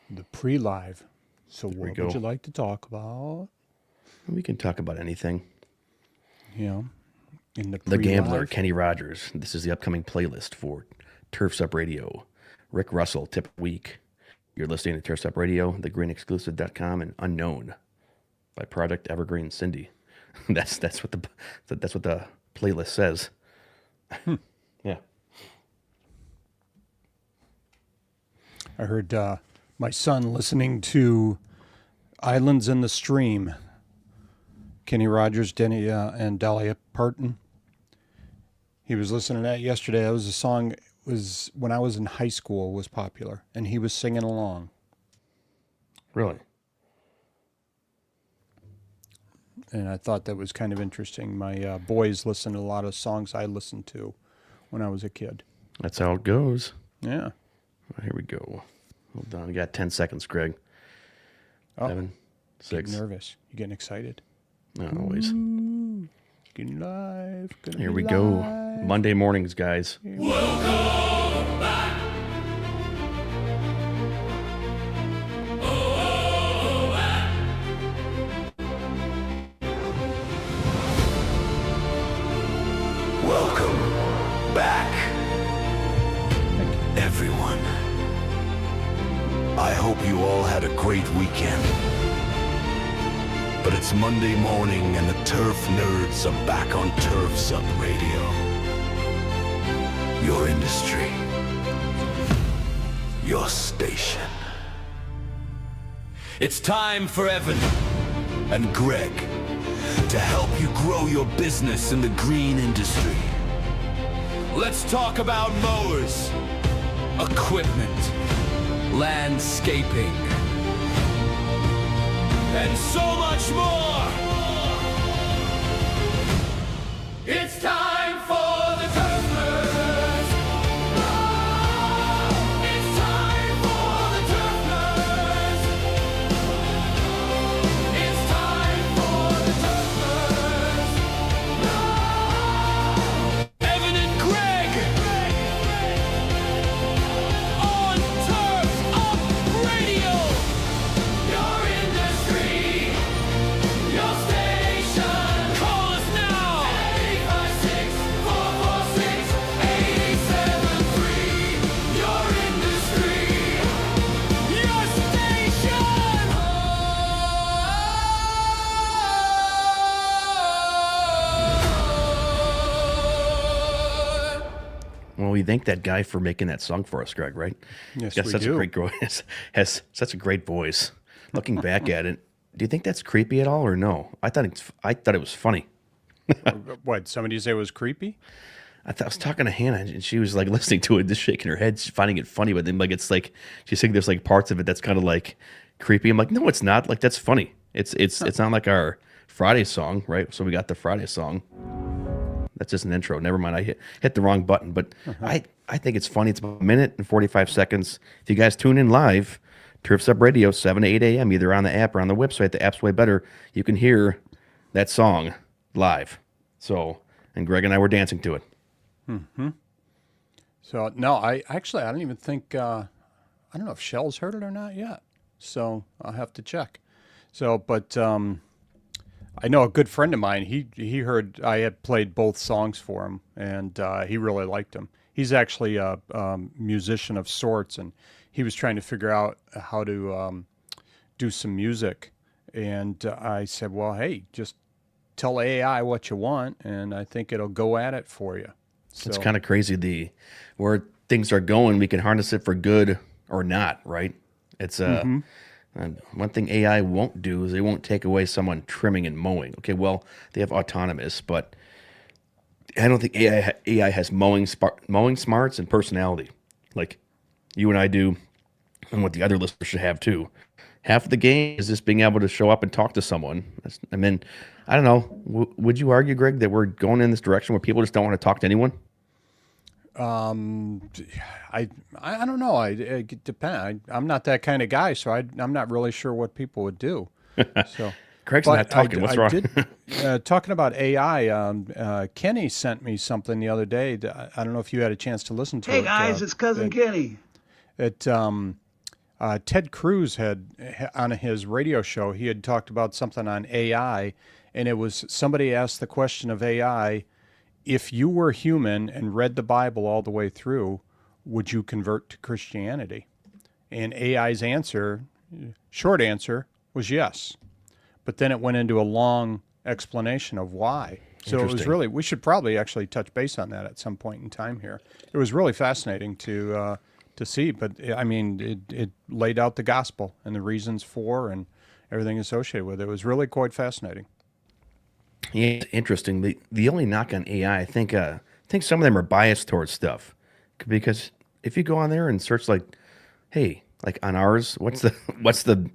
The pre-live. So There we what go. would you like to talk about? We can talk about anything. You know, in the The Gambler, pre-live. Kenny Rogers. This is the upcoming playlist for Turfs Up Radio. Rick Russell, Tip of the Week. You're listening to Turfs Up Radio, thegreenexclusive.com, and Unknown by Project Evergreen Cindy. That's what the playlist says. Yeah. I heard my son listening to Islands in the Stream. Kenny Rogers, Denny, and Dahlia Parton. He was listening to that yesterday. That was a song. Was when I was in high school. Was popular, and he was singing along. Really? And I thought that was kind of interesting. My boys listen to a lot of songs I listened to when I was a kid. That's how it goes. Yeah. Here we go. Hold on. We got 10 seconds, Greg. Oh, 7, 6. getting nervous. You getting excited? Not always. Getting live. Here we go. Monday mornings, guys. Welcome back, everyone. I hope you all had a great weekend. But it's Monday morning and the Turf Nerds are back on Turfs Up Radio. Your industry. Your station. It's time for Evan and Greg to help you grow your business in the green industry. Let's talk about mowers, equipment, landscaping, and so much more. It's time for the Turf Nerds. It's time for the Turf Nerds. It's time for the Turf Nerds. Evan and Greg on Turf Up Radio. Your industry, your station. Call us now. 856-446-8873. Your industry, your station. Well, we thank that guy for making that song for us, Greg, right? Yes, He's got we such do. a great has such a great voice. Looking back at it, do you think that's creepy at all or no? I thought it was funny. What? Somebody say it was creepy? I was talking to Hannah and she was like listening to it, just shaking her head, finding it funny, but then like it's like she's saying there's like parts of it that's kind of like creepy. I'm like, no, it's not. Like that's funny. It's not like our Friday song, right? So we got the Friday song. That's just an intro. Never mind. I hit the wrong button, but I think it's funny. It's about a minute and 45 seconds. If you guys tune in live, Turfs Up Radio, 7 to 8 a.m., either on the app or on the website. The app's way better. You can hear that song live. So, and Greg and I were dancing to it. So no, I don't even think I don't know if Shell's heard it or not yet. So I'll have to check. So, but I know a good friend of mine. He heard I had played both songs for him, and he really liked them. He's actually a musician of sorts, and he was trying to figure out how to do some music. And I said, well, hey, just tell AI what you want, and I think it'll go at it for you. So, It's kind of crazy where things are going. We can harness it for good or not, right? It's and one thing AI won't do is they won't take away someone trimming and mowing. Okay, well they have autonomous, but I don't think AI has mowing smarts and personality like you and I do, and what the other listeners should have too. Half of the game is just being able to show up and talk to someone. I mean, I don't know. Would you argue, Greg, that we're going in this direction where people just don't want to talk to anyone? I don't know. It depends. I'm not that kind of guy, so I'm not really sure what people would do. So Craig's not talking. What's wrong? Talking about AI, Kenny sent me something the other day. I don't know if you had a chance to listen to it. Hey guys, it's Cousin Kenny. Ted Cruz on his radio show, he had talked about something on AI, and it was somebody asked the question of AI, if you were human and read the Bible all the way through, would you convert to Christianity? And AI's answer, short answer, was yes. But then it went into a long explanation of why. So it was really, we should probably actually touch base on that at some point in time here. It was really fascinating to see, but I mean, it laid out the gospel and the reasons for and everything associated with it. It was really quite fascinating. Yeah, it's interesting. The only knock on AI, I think some of them are biased towards stuff, because if you go on there and search like, hey, like on ours, what's the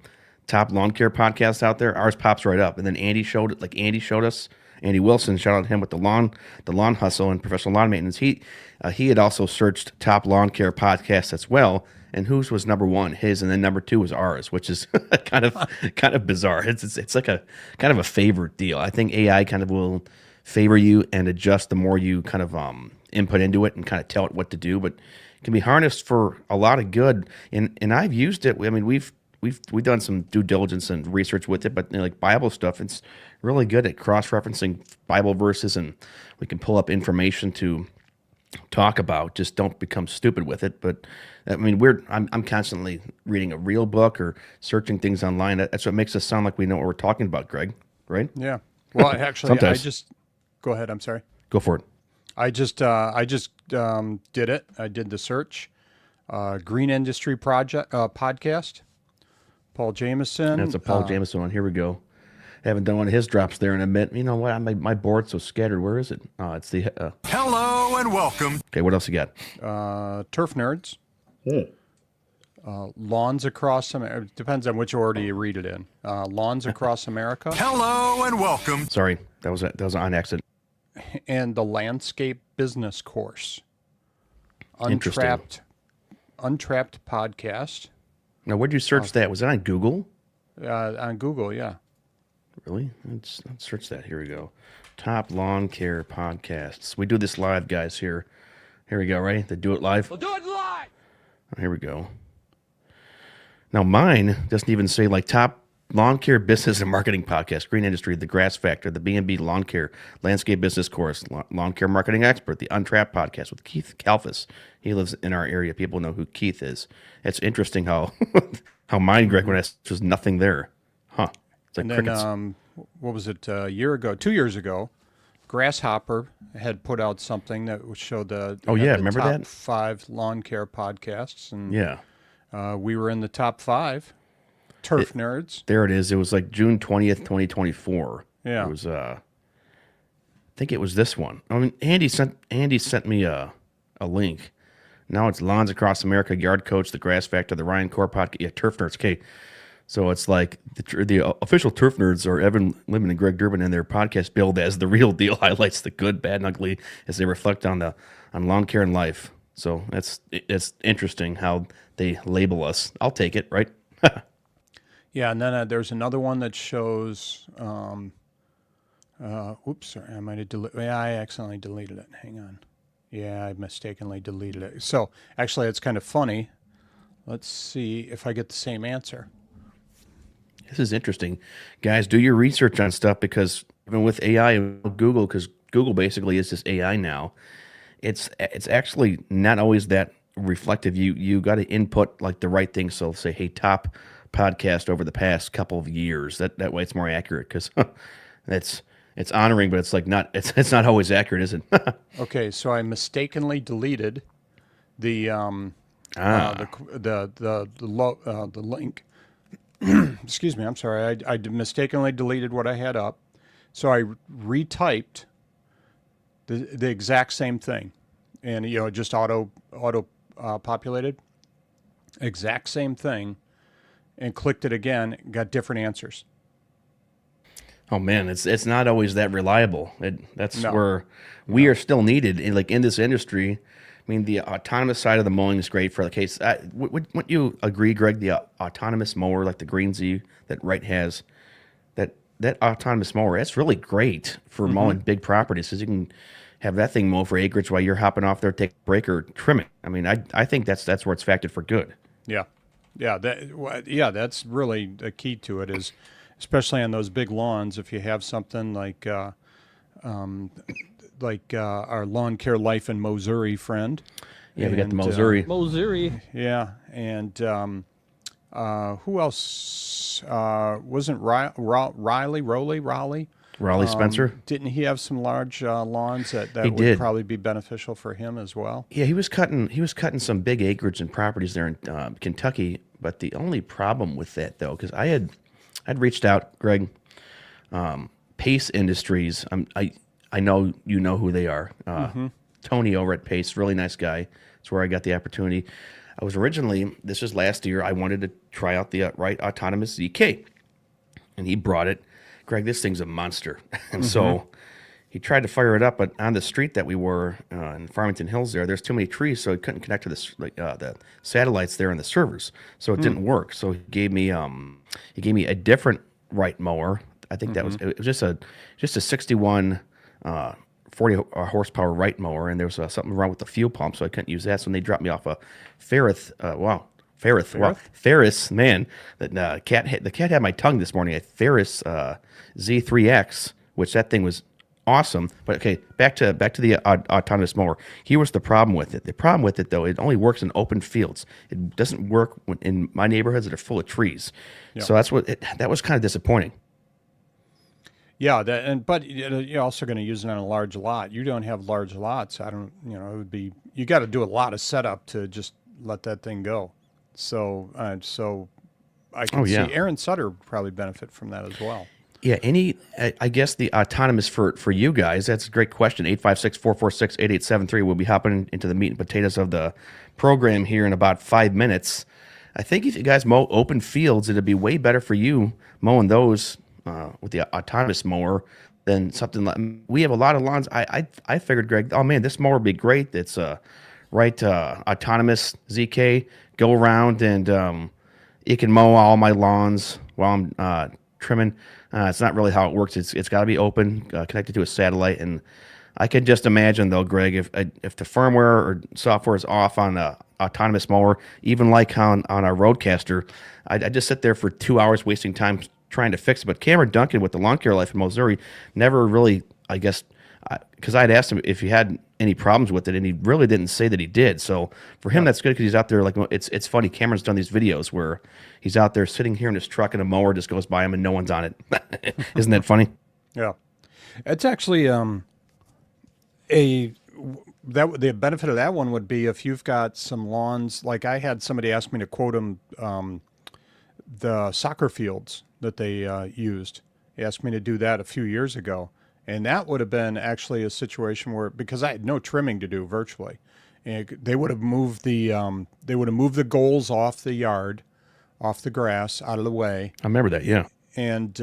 top lawn care podcast out there? Ours pops right up, and then Andy showed us. Andy Wilson, shout out to him with the lawn hustle and professional lawn maintenance. He had also searched top lawn care podcasts as well, and whose was number one? His, and then number two was ours, which is kind of bizarre. It's like a kind of a favorite deal. I think AI kind of will favor you and adjust the more you kind of input into it and kind of tell it what to do, but it can be harnessed for a lot of good. And I've used it. I mean, we've done some due diligence and research with it, but like Bible stuff, it's really good at cross-referencing Bible verses, and we can pull up information to talk about. Just don't become stupid with it. But I mean, I'm constantly reading a real book or searching things online. That's what makes us sound like we know what we're talking about, Greg. Right? Yeah. Well, actually, Sometimes. Go ahead. I'm sorry. Go for it. I just did it. I did the search. Green Industry Project podcast. Paul Jameson. That's a Paul Jameson one. Here we go. Haven't done one of his drops there in a minute. You know what? My board's so scattered. Where is it? It's the. Hello and welcome. Okay, what else you got? Turf Nerds. Lawns Across America. Depends on which order you read it in. Lawns Across America. Hello and welcome. Sorry, that was on accident. And the Landscape Business Course. Interesting. Untrapped podcast. Now, where'd you search that? Was it on Google? On Google, yeah. Really? Let's search that. Here we go. Top lawn care podcasts. We do this live, guys. Here we go. Ready to do it live? We'll do it live. Here we go. Now, mine doesn't even say like top lawn care business and marketing podcast, Green Industry, The Grass Factor, the B&B Lawn Care Landscape Business Course, Lawn Care Marketing Expert, the Untrapped podcast with Keith Kalfas. He lives in our area. People know who Keith is. It's interesting how mine, Greg, when I was nothing there. Huh. It's like And crickets. then, what was it, 2 years ago, Grasshopper had put out something that showed the, Oh, yeah, the remember top that? 5 lawn care podcasts. And Yeah. we were in the top 5. Turf Nerds. There it is. It was like June 20th, 2024. Yeah. It was, I think it was this one. I mean, Andy sent me a link. Now it's Lawns Across America, Yard Coach, The Grass Factor, the Ryan Core Podcast, yeah, Turf Nerds. Okay. So it's like the official Turf Nerds are Evan Limon and Greg Durbin, and their podcast billed as the real deal, highlights the good, bad, and ugly as they reflect on lawn care and life. So it's interesting how they label us. I'll take it, right? Yeah, and then there's another one that shows. Oops, sorry, I might have deleted. Yeah, I accidentally deleted it. Hang on. Yeah, I mistakenly deleted it. So actually, it's kind of funny. Let's see if I get the same answer. This is interesting. Guys, do your research on stuff, because even with AI and Google, because Google basically is just AI now, it's actually not always that reflective. You got to input like the right thing. So say, hey, top podcast over the past couple of years. That way it's more accurate, because it's honoring, but it's like it's not always accurate, is it? Okay, so I mistakenly deleted the the link. Excuse me, I'm sorry. I mistakenly deleted what I had up, so I retyped the exact same thing, and just auto populated exact same thing, and clicked it again. Got different answers. Oh man, it's not always that reliable. That's No. where we are still needed in this industry. I mean, the autonomous side of the mowing is great for the case. Wouldn't you agree, Greg? The autonomous mower, like the Green Z that Wright has, that autonomous mower, that's really great for mowing big properties, because you can have that thing mow for acreage while you're hopping off there, take a break or trim it. I mean, I think that's where it's factored for good. Yeah, Yeah, that's really the key to it is, especially on those big lawns. If you have something like our lawn care life in Missouri friend. Yeah, we got the And, Missouri. Missouri. Yeah, and who else wasn't Raleigh? Raleigh Spencer. Didn't he have some large lawns that He would did. probably be beneficial for him as well? Yeah, he was cutting some big acreage and properties there in Kentucky. But the only problem with that, though, because I'd reached out, Greg, Pace Industries. I know you know who they are. Tony over at Pace, really nice guy. That's where I got the opportunity. I was originally, this was last year, I wanted to try out the Wright Autonomous ZK, and he brought it. Greg, this thing's a monster, and so he tried to fire it up, but on the street that we were in Farmington Hills, there's too many trees, so it couldn't connect to the satellites there and the servers, so it didn't work. So he gave me a different Wright mower. I think that was it was just a 61 40 horsepower Wright mower, and there was something wrong with the fuel pump, so I couldn't use that. So when they dropped me off a Ferris, Ferris, man, the cat had my tongue this morning. A Ferris Z3X, which that thing was awesome. But okay, back to the autonomous mower. Here was the problem with it. The problem with it, though, it only works in open fields. It doesn't work in my neighborhoods that are full of trees. Yeah. So that was kind of disappointing. Yeah, but you're also going to use it on a large lot. You don't have large lots. It would be, you got to do a lot of setup to just let that thing go. So I can see Aaron Sutter would probably benefit from that as well. Yeah, I guess the autonomous for you guys, that's a great question. 856-446-8873. We'll be hopping into the meat and potatoes of the program here in about 5 minutes. I think if you guys mow open fields, it'd be way better for you mowing those with the autonomous mower than something like, we have a lot of lawns. I figured, Greg, oh man, this mower would be great. It's Wright autonomous ZK, go around and it can mow all my lawns while I'm trimming. It's not really how it works. It's got to be open, connected to a satellite, and I can just imagine though, Greg, if the firmware or software is off on a autonomous mower, even like on a Roadcaster, I just sit there for 2 hours wasting time trying to fix it. But Cameron Duncan with the Lawn Care Life in Missouri never really, I guess, because I had asked him if he had any problems with it, and he really didn't say that he did. So for him, that's good because he's out there. Like, it's funny. Cameron's done these videos where he's out there sitting here in his truck and a mower just goes by him and no one's on it. Isn't that funny? Yeah, it's actually the benefit of that one would be if you've got some lawns. Like I had somebody ask me to quote him the soccer fields that they used. He asked me to do that a few years ago. And that would have been actually a situation where, because I had no trimming to do virtually, and they would have moved the goals off the yard, off the grass, out of the way. I remember that, yeah. And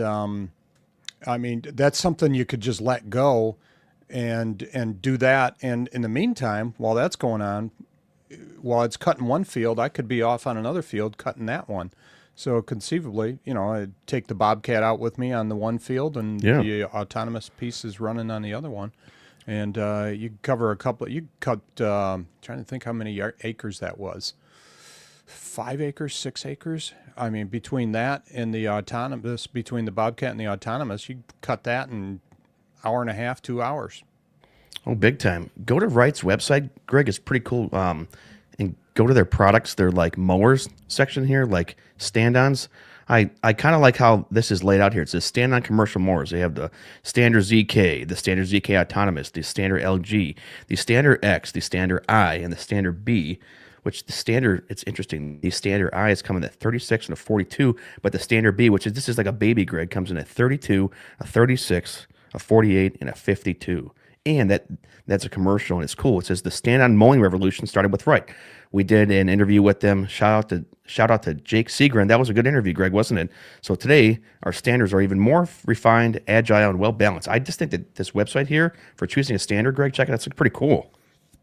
I mean, that's something you could just let go and do that. And in the meantime, while that's going on, while it's cutting one field, I could be off on another field cutting that one. So conceivably, I'd take the Bobcat out with me on the one field, and the autonomous piece is running on the other one. And you cover a couple. You cut. Trying to think how many acres that was. 5 acres, 6 acres. I mean, between that and the autonomous, between the Bobcat and the autonomous, you cut that in hour and a half, 2 hours. Oh, big time. Go to Wright's website, Greg. It's pretty cool. And go to their products, their like mowers section here, like stand-ons. I kind of like how this is laid out here. It says stand-on commercial mowers. They have the standard ZK, the standard ZK Autonomous, the standard LG, the standard X, the standard I, and the standard B, which the standard, it's interesting, the standard I is coming at 36 and a 42, but the standard B, this is like a baby, Greg, comes in at 32, a 36, a 48, and a 52. And that's a commercial, and it's cool. It says the stand-on mowing revolution started with Wright. We did an interview with them. Shout out to Jake Seagren. That was a good interview, Greg, wasn't it? So today, our standards are even more refined, agile, and well-balanced. I just think that this website here, for choosing a standard, Greg, check it out. It's pretty cool.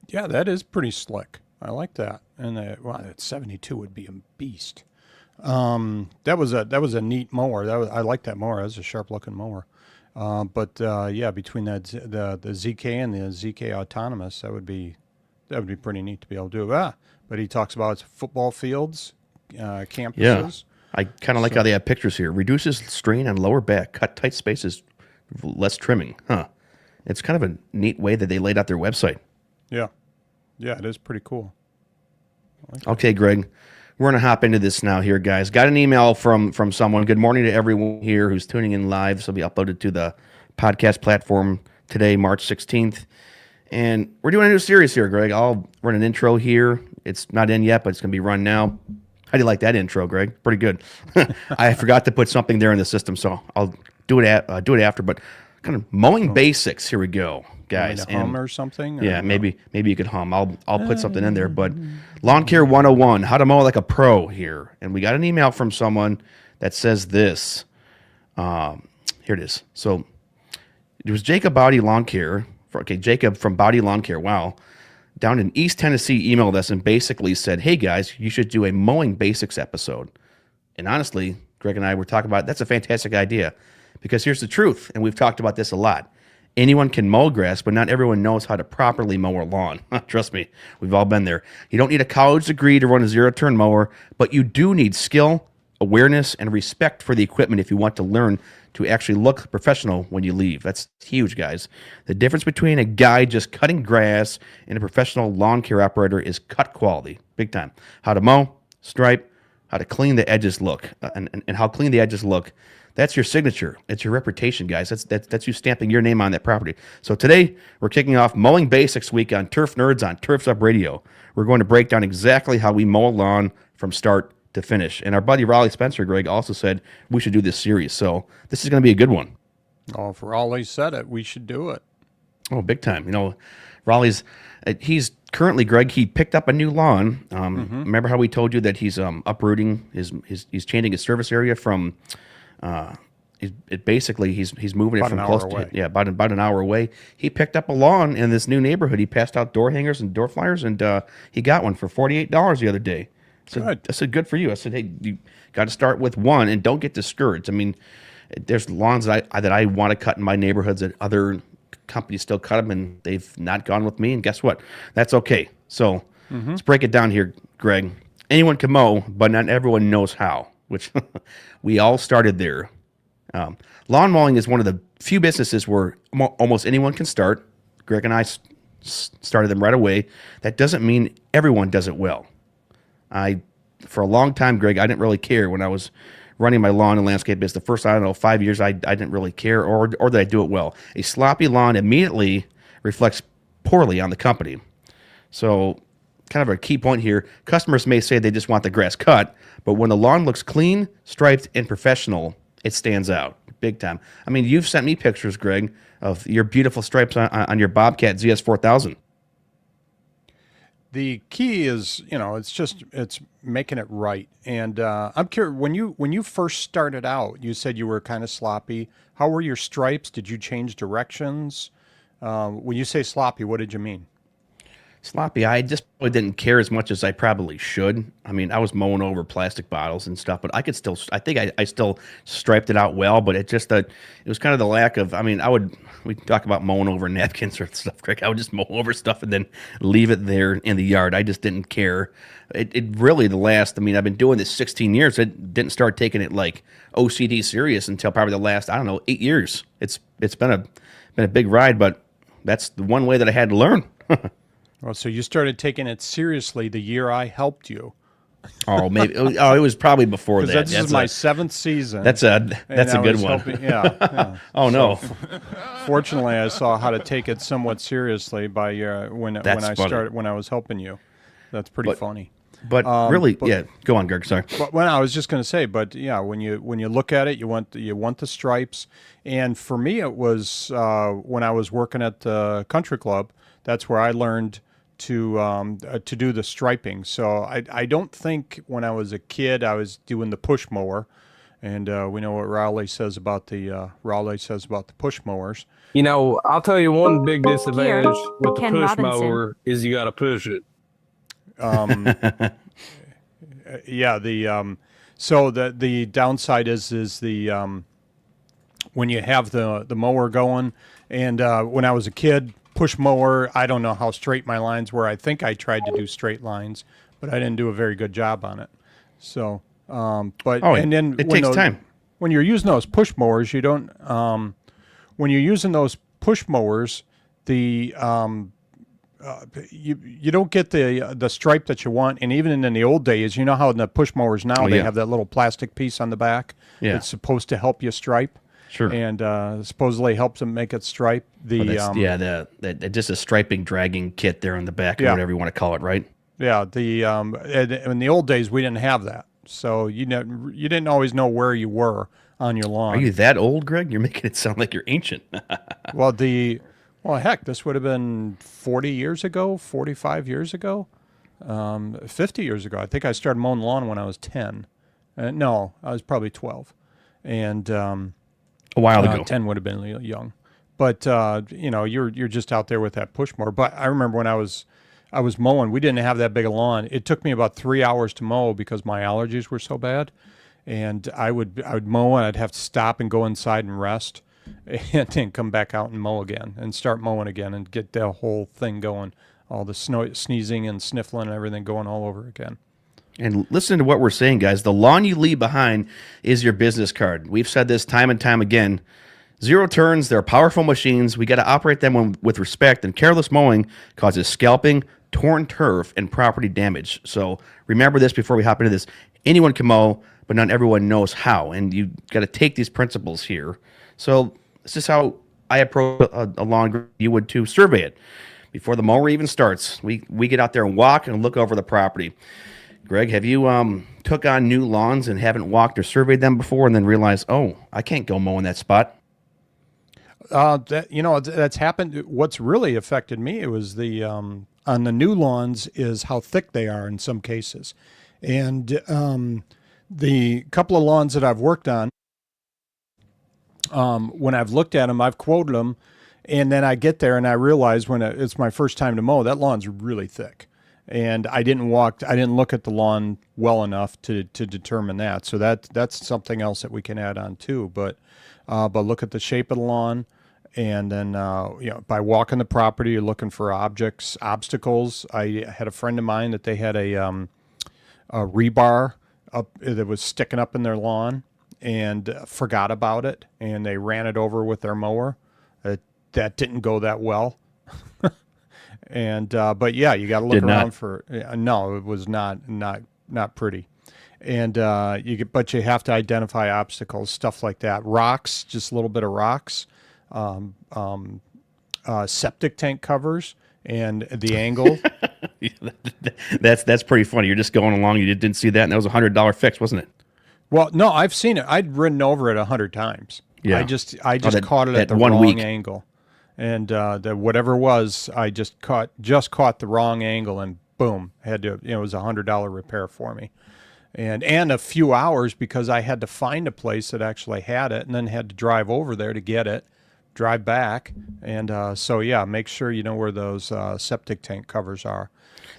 Yeah, that is pretty slick. I like that. And that 72 would be a beast. That was a neat mower. I like that mower. That was a sharp-looking mower. But between the ZK and the ZK Autonomous, that would be pretty neat to be able to do. But he talks about football fields, campuses. I kind of like how they have pictures here. Reduces strain on lower back, cut tight spaces, less trimming. Huh. It's kind of a neat way that they laid out their website. Yeah. Yeah, it is pretty cool. Okay, Greg, we're going to hop into this now here, guys. Got an email from someone. Good morning to everyone here who's tuning in live. This will be uploaded to the podcast platform today, March 16th. And we're doing a new series here, Greg. I'll run an intro here. It's not in yet, but it's going to be run now. How do you like that intro, Greg? Pretty good. I forgot to put something there in the system, so I'll do it after. But kind of mowing basics. Here we go, guys. Hum or something? Yeah, maybe you could hum. I'll put something in there. But Lawn Care 101, how to mow like a pro here. And we got an email from someone that says this. Here it is. So it was Jacob Body Lawn Care. Jacob from Body Lawn Care. Wow. Down in East Tennessee emailed us and basically said, hey guys, you should do a mowing basics episode. And honestly, Greg and I were talking about that's a fantastic idea because here's the truth. And we've talked about this a lot. Anyone can mow grass, but not everyone knows how to properly mow a lawn. Trust me, we've all been there. You don't need a college degree to run a zero-turn mower, but you do need skill, awareness, and respect for the equipment if you want to learn to actually look professional when you leave. That's huge, guys. The difference between a guy just cutting grass and a professional lawn care operator is cut quality, big time. How to mow, stripe, how to clean the edges look, and how clean the edges look. That's your signature. It's your reputation, guys. That's you stamping your name on that property. So today, we're kicking off Mowing Basics Week on Turf Nerds on Turf's Up Radio. We're going to break down exactly how we mow a lawn from start to finish. And our buddy Raleigh Spencer, Greg, also said we should do this series. So this is going to be a good one. Oh, if Raleigh said it, we should do it. Oh, big time. You know, Raleigh's, he's currently, Greg, he picked up a new lawn. Remember how we told you that he's uprooting, he's changing his service area from, he's moving it from close to, about an hour away. He picked up a lawn in this new neighborhood. He passed out door hangers and door flyers, and he got one for $48 the other day. So I said, good for you. I said, hey, you got to start with one and don't get discouraged. I mean, there's lawns that I want to cut in my neighborhoods that other companies still cut them and they've not gone with me. And guess what? That's okay. So let's break it down here, Greg. Anyone can mow, but not everyone knows how, which we all started there. Lawn mowing is one of the few businesses where almost anyone can start. Greg and I started them right away. That doesn't mean everyone does it well. For a long time, Greg, I didn't really care when I was running my lawn and landscape business. The first, 5 years, I didn't really care, or did I do it well? A sloppy lawn immediately reflects poorly on the company. So kind of a key point here, customers may say they just want the grass cut, but when the lawn looks clean, striped, and professional, it stands out big time. I mean, you've sent me pictures, Greg, of your beautiful stripes on your Bobcat ZS4000. The key is, it's making it right. And I'm curious, when you first started out, you said you were kind of sloppy. How were your stripes? Did you change directions? When you say sloppy, what did you mean? Sloppy. I just probably didn't care as much as I probably should. I mean, I was mowing over plastic bottles and stuff, but I think I still striped it out well, but it was kind of the lack of, we talk about mowing over napkins or stuff, Greg. I would just mow over stuff and then leave it there in the yard. I just didn't care. It really, I've been doing this 16 years. It didn't start taking it like OCD serious until probably the last, 8 years. It's been a big ride, but that's the one way that I had to learn. Well, so you started taking it seriously the year I helped you. Oh, maybe. It was probably before that. This is my 7th season. That's a good one. Yeah. Oh no. Fortunately, I saw how to take it somewhat seriously by when I was helping you. That's pretty funny. But really, yeah. Go on, Greg. Sorry. But when I was just going to say, but yeah, when you look at it, you want the stripes. And for me, it was when I was working at the country club. That's where I learned to do the striping. So I don't think when I was a kid I was doing the push mower, and we know what Raleigh says about the push mowers. I'll tell you one big disadvantage with the Ken push Robinson. mower is you got to push it. Yeah. So the downside is the when you have the mower going, and when I was a kid. Push mower, I don't know how straight my lines were. I think I tried to do straight lines, but I didn't do a very good job on it. So, but Oh, and then it when takes time. When you're using those push mowers, you don't. When you're using those push mowers, the you don't get the stripe that you want. And even in the old days, you know how in the push mowers now they yeah. have that little plastic piece on the back. Yeah. That's supposed to help you stripe. Sure. And supposedly helps them make it stripe. The just a striping dragging kit there on the back, or Yeah. whatever you want to call it, right? Yeah, and in the old days we didn't have that, so you didn't always know where you were on your lawn. Are you that old, Greg? You're making it sound like you're ancient. Well, heck, this would have been 40 years ago, 45 years ago, 50 years ago. I think I started mowing the lawn when I was 10. No, I was probably 12, and A while ago. 10 would have been young. But you're just out there with that push mower. But I remember when I was mowing, we didn't have that big a lawn. It took me about 3 hours to mow because my allergies were so bad. And I would mow and I'd have to stop and go inside and rest and then come back out and mow again and start mowing again and get the whole thing going. All the sneezing and sniffling and everything going all over again. And listen to what we're saying, guys. The lawn you leave behind is your business card. We've said this time and time again. Zero turns, they're powerful machines. We got to operate them with respect, and careless mowing causes scalping, torn turf, and property damage. So remember this before we hop into this. Anyone can mow, but not everyone knows how, and you got to take these principles here. So this is how I approach a lawn. You would too. Survey it before the mower even starts. We get out there and walk and look over the property. Greg, have you took on new lawns and haven't walked or surveyed them before, and then realized, oh, I can't go mow in that spot? That's happened. What's really affected me, it was the on the new lawns is how thick they are in some cases, and the couple of lawns that I've worked on, when I've looked at them, I've quoted them, and then I get there and I realize when it's my first time to mow, that lawn's really thick, and I didn't look at the lawn well enough to determine that. So that's something else that we can add on too. But look at the shape of the lawn. And then, by walking the property, you're looking for obstacles. I had a friend of mine that they had a rebar up that was sticking up in their lawn and forgot about it, and they ran it over with their mower. That didn't go that well. And but yeah, you got to look around for. No, it was not pretty. And but you have to identify obstacles, stuff like that. Rocks, just a little bit of rocks. Septic tank covers and the angle. That's pretty funny. You're just going along. You didn't see that, and that was $100 fix, wasn't it? Well, no, I've seen it. I'd ridden over it 100 times. Yeah. I just caught it at the wrong angle, and whatever it was, I just caught the wrong angle, and boom, had to. It was $100 repair for me. And a few hours because I had to find a place that actually had it, and then had to drive over there to get it, drive back, and so yeah, make sure you know where those septic tank covers are.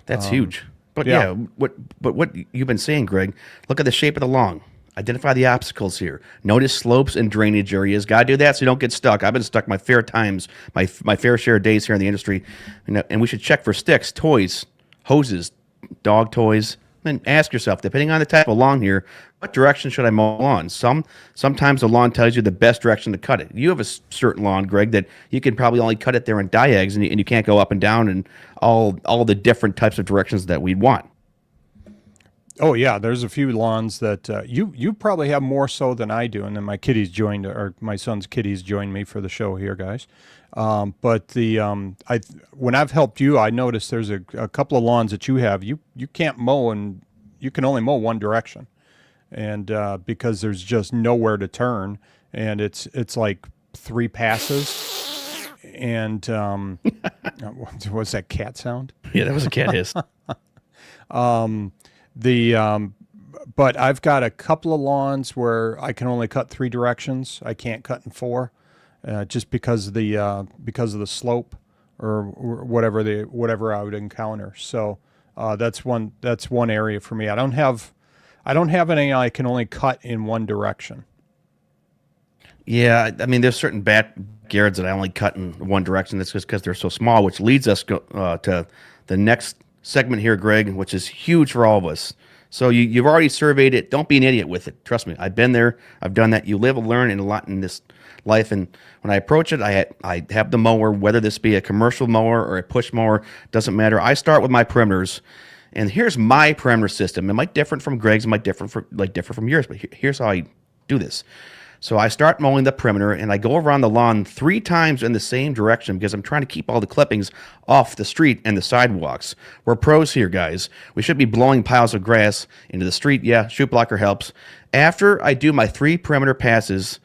That's huge. But yeah. what you've been saying, Greg? Look at the shape of the lawn. Identify the obstacles here. Notice slopes and drainage areas. Got to do that so you don't get stuck. I've been stuck my fair times, my fair share of days here in the industry, and we should check for sticks, toys, hoses, dog toys. Then ask yourself, depending on the type of lawn here, what direction should I mow on? Sometimes the lawn tells you the best direction to cut it. You have a certain lawn, Greg, that you can probably only cut it there in diags, and you can't go up and down and all the different types of directions that we'd want. Oh yeah, there's a few lawns that you probably have more so than I do, and then my my son's kiddies joined me for the show here, guys. But when I've helped you, I noticed there's a couple of lawns that you have. You can't mow, and you can only mow one direction, and because there's just nowhere to turn, and it's like 3 passes, and what's that cat sound? Yeah, that was a cat hiss. But I've got a couple of lawns where I can only cut 3 directions. I can't cut in 4, just because of the slope or whatever I would encounter. So that's one area for me. I don't have any I can only cut in one direction. Yeah, I mean, there's certain backyards that I only cut in one direction. That's just because they're so small, which leads us to the next segment here, Greg, which is huge for all of us. So you've already surveyed it. Don't be an idiot with it. Trust me, I've been there. I've done that. You live and learn and a lot in this life. And when I approach it, I have the mower, whether this be a commercial mower or a push mower, doesn't matter. I start with my perimeters. And here's my perimeter system. It might differ from Greg's, it might differ from yours, but here's how I do this. So I start mowing the perimeter and I go around the lawn 3 times in the same direction because I'm trying to keep all the clippings off the street and the sidewalks. We're pros here, guys. We should be blowing piles of grass into the street. Yeah, chute blocker helps. After I do my 3 perimeter passes,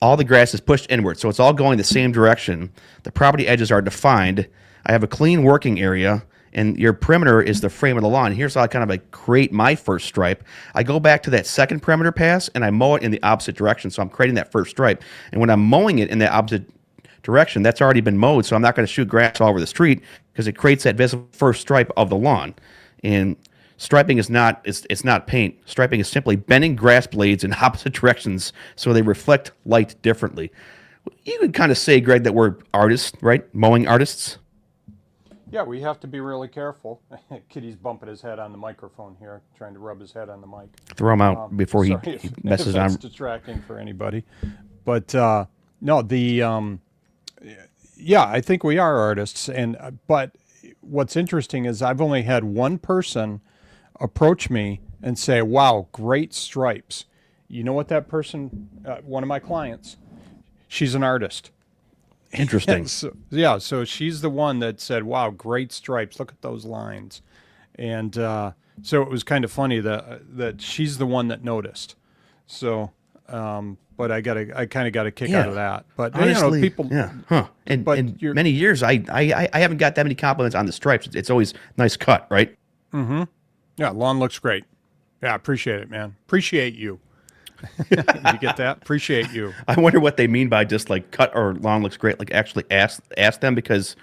all the grass is pushed inward, so it's all going the same direction. The property edges are defined. I have a clean working area. And your perimeter is the frame of the lawn. Here's how I kind of like create my first stripe. I go back to that second perimeter pass and I mow it in the opposite direction. So I'm creating that first stripe. And when I'm mowing it in the opposite direction, that's already been mowed. So I'm not going to shoot grass all over the street because it creates that visible first stripe of the lawn. And striping is not it's not paint. Striping is simply bending grass blades in opposite directions so they reflect light differently. You could kind of say, Greg, that we're artists, right? Mowing artists. Yeah, we have to be really careful. Kitty's bumping his head on the microphone here, trying to rub his head on the mic. Throw him out before he Sorry messes if that's on. distracting for anybody. But no, yeah, I think we are artists. But what's interesting is I've only had one person approach me and say, "Wow, great stripes." You know what that person? One of my clients, she's an artist. Interesting. So she's the one that said, "Wow, great stripes! Look at those lines," and so it was kind of funny that she's the one that noticed. So, but I kind of got a kick out of that. But honestly, people, yeah, huh? And but in many years, I haven't got that many compliments on the stripes. It's always nice cut, right? Mm-hmm. Yeah, lawn looks great. Yeah, appreciate it, man. Appreciate you. You get that? Appreciate you. I wonder what they mean by just like cut or lawn looks great. Like actually ask them, because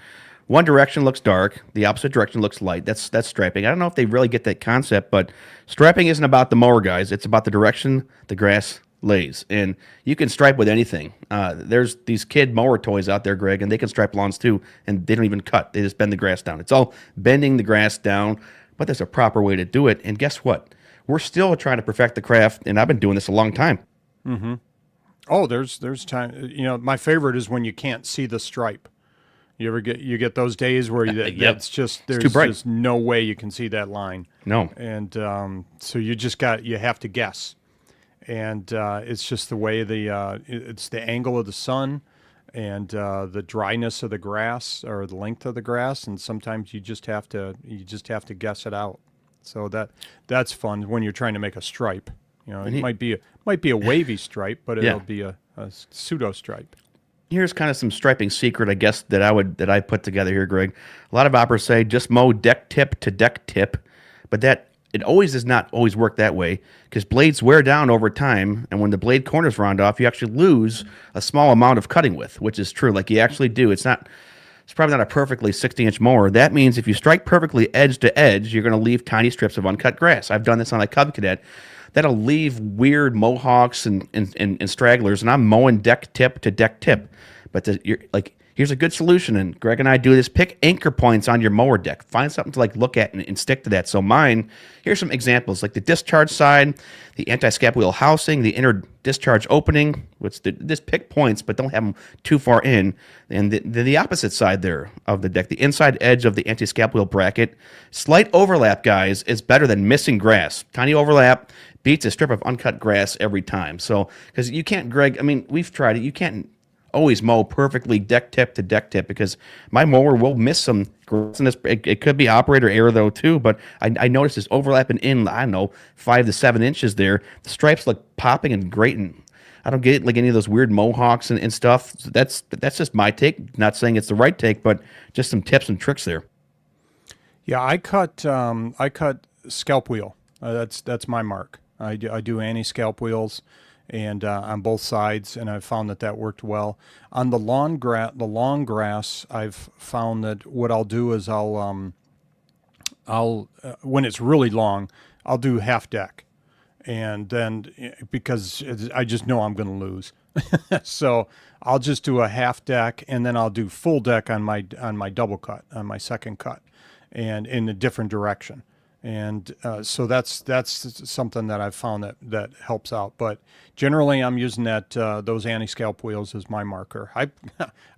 one direction looks dark, the opposite direction looks light. That's striping. I don't know if they really get that concept, but striping isn't about the mower, guys. It's about the direction the grass lays, and you can stripe with anything. There's these kid mower toys out there, Greg, and they can stripe lawns too, and they don't even cut. They just bend the grass down. It's all bending the grass down, but there's a proper way to do it. And guess what? We're still trying to perfect the craft, and I've been doing this a long time. Mm-hmm. Oh, there's time. My favorite is when you can't see the stripe. You get those days where it's just there's too bright. just no way you can see that line. No. And so you have to guess, and it's just the way it's the angle of the sun, and the dryness of the grass or the length of the grass, and sometimes you just have to guess it out. So that's fun when you're trying to make a stripe. It might be a wavy stripe, but it'll be a pseudo stripe. Here's kind of some striping secret, I guess, that I put together here, Greg. A lot of operators say just mow deck tip to deck tip, but that it always does not always work that way because blades wear down over time, and when the blade corners round off, you actually lose a small amount of cutting width, which is true. Like you actually do. It's probably not a perfectly 60-inch mower. That means if you strike perfectly edge to edge, you're going to leave tiny strips of uncut grass. I've done this on a Cub Cadet. That'll leave weird mohawks and stragglers, and I'm mowing deck tip to deck tip. But here's a good solution, and Greg and I do this. Pick anchor points on your mower deck. Find something to look at and stick to that. So mine, here's some examples, like the discharge side, the anti-scap wheel housing, the inner discharge opening, just pick points, but don't have them too far in. And the opposite side there of the deck, the inside edge of the anti-scap wheel bracket. Slight overlap, guys, is better than missing grass. Tiny overlap beats a strip of uncut grass every time. So, because you can't, Greg, we've tried it. You can't always mow perfectly deck tip to deck tip because my mower will miss some grass in this. It could be operator error though too, but I noticed this overlapping in, 5 to 7 inches there. The stripes look popping and great, and I don't get like any of those weird mohawks and stuff. So that's just my take. Not saying it's the right take, but just some tips and tricks there. Yeah, I cut scalp wheel. That's my mark. I do anti-scalp wheels, and on both sides, and I've found that worked well. On the long grass, I've found that what I'll do is I'll when it's really long, I'll do half deck, and then because I just know I'm going to lose, so I'll just do a half deck, and then I'll do full deck on my double cut, on my second cut, and in a different direction. And so that's something that I've found that helps out. But generally, I'm using those anti-scalp wheels as my marker.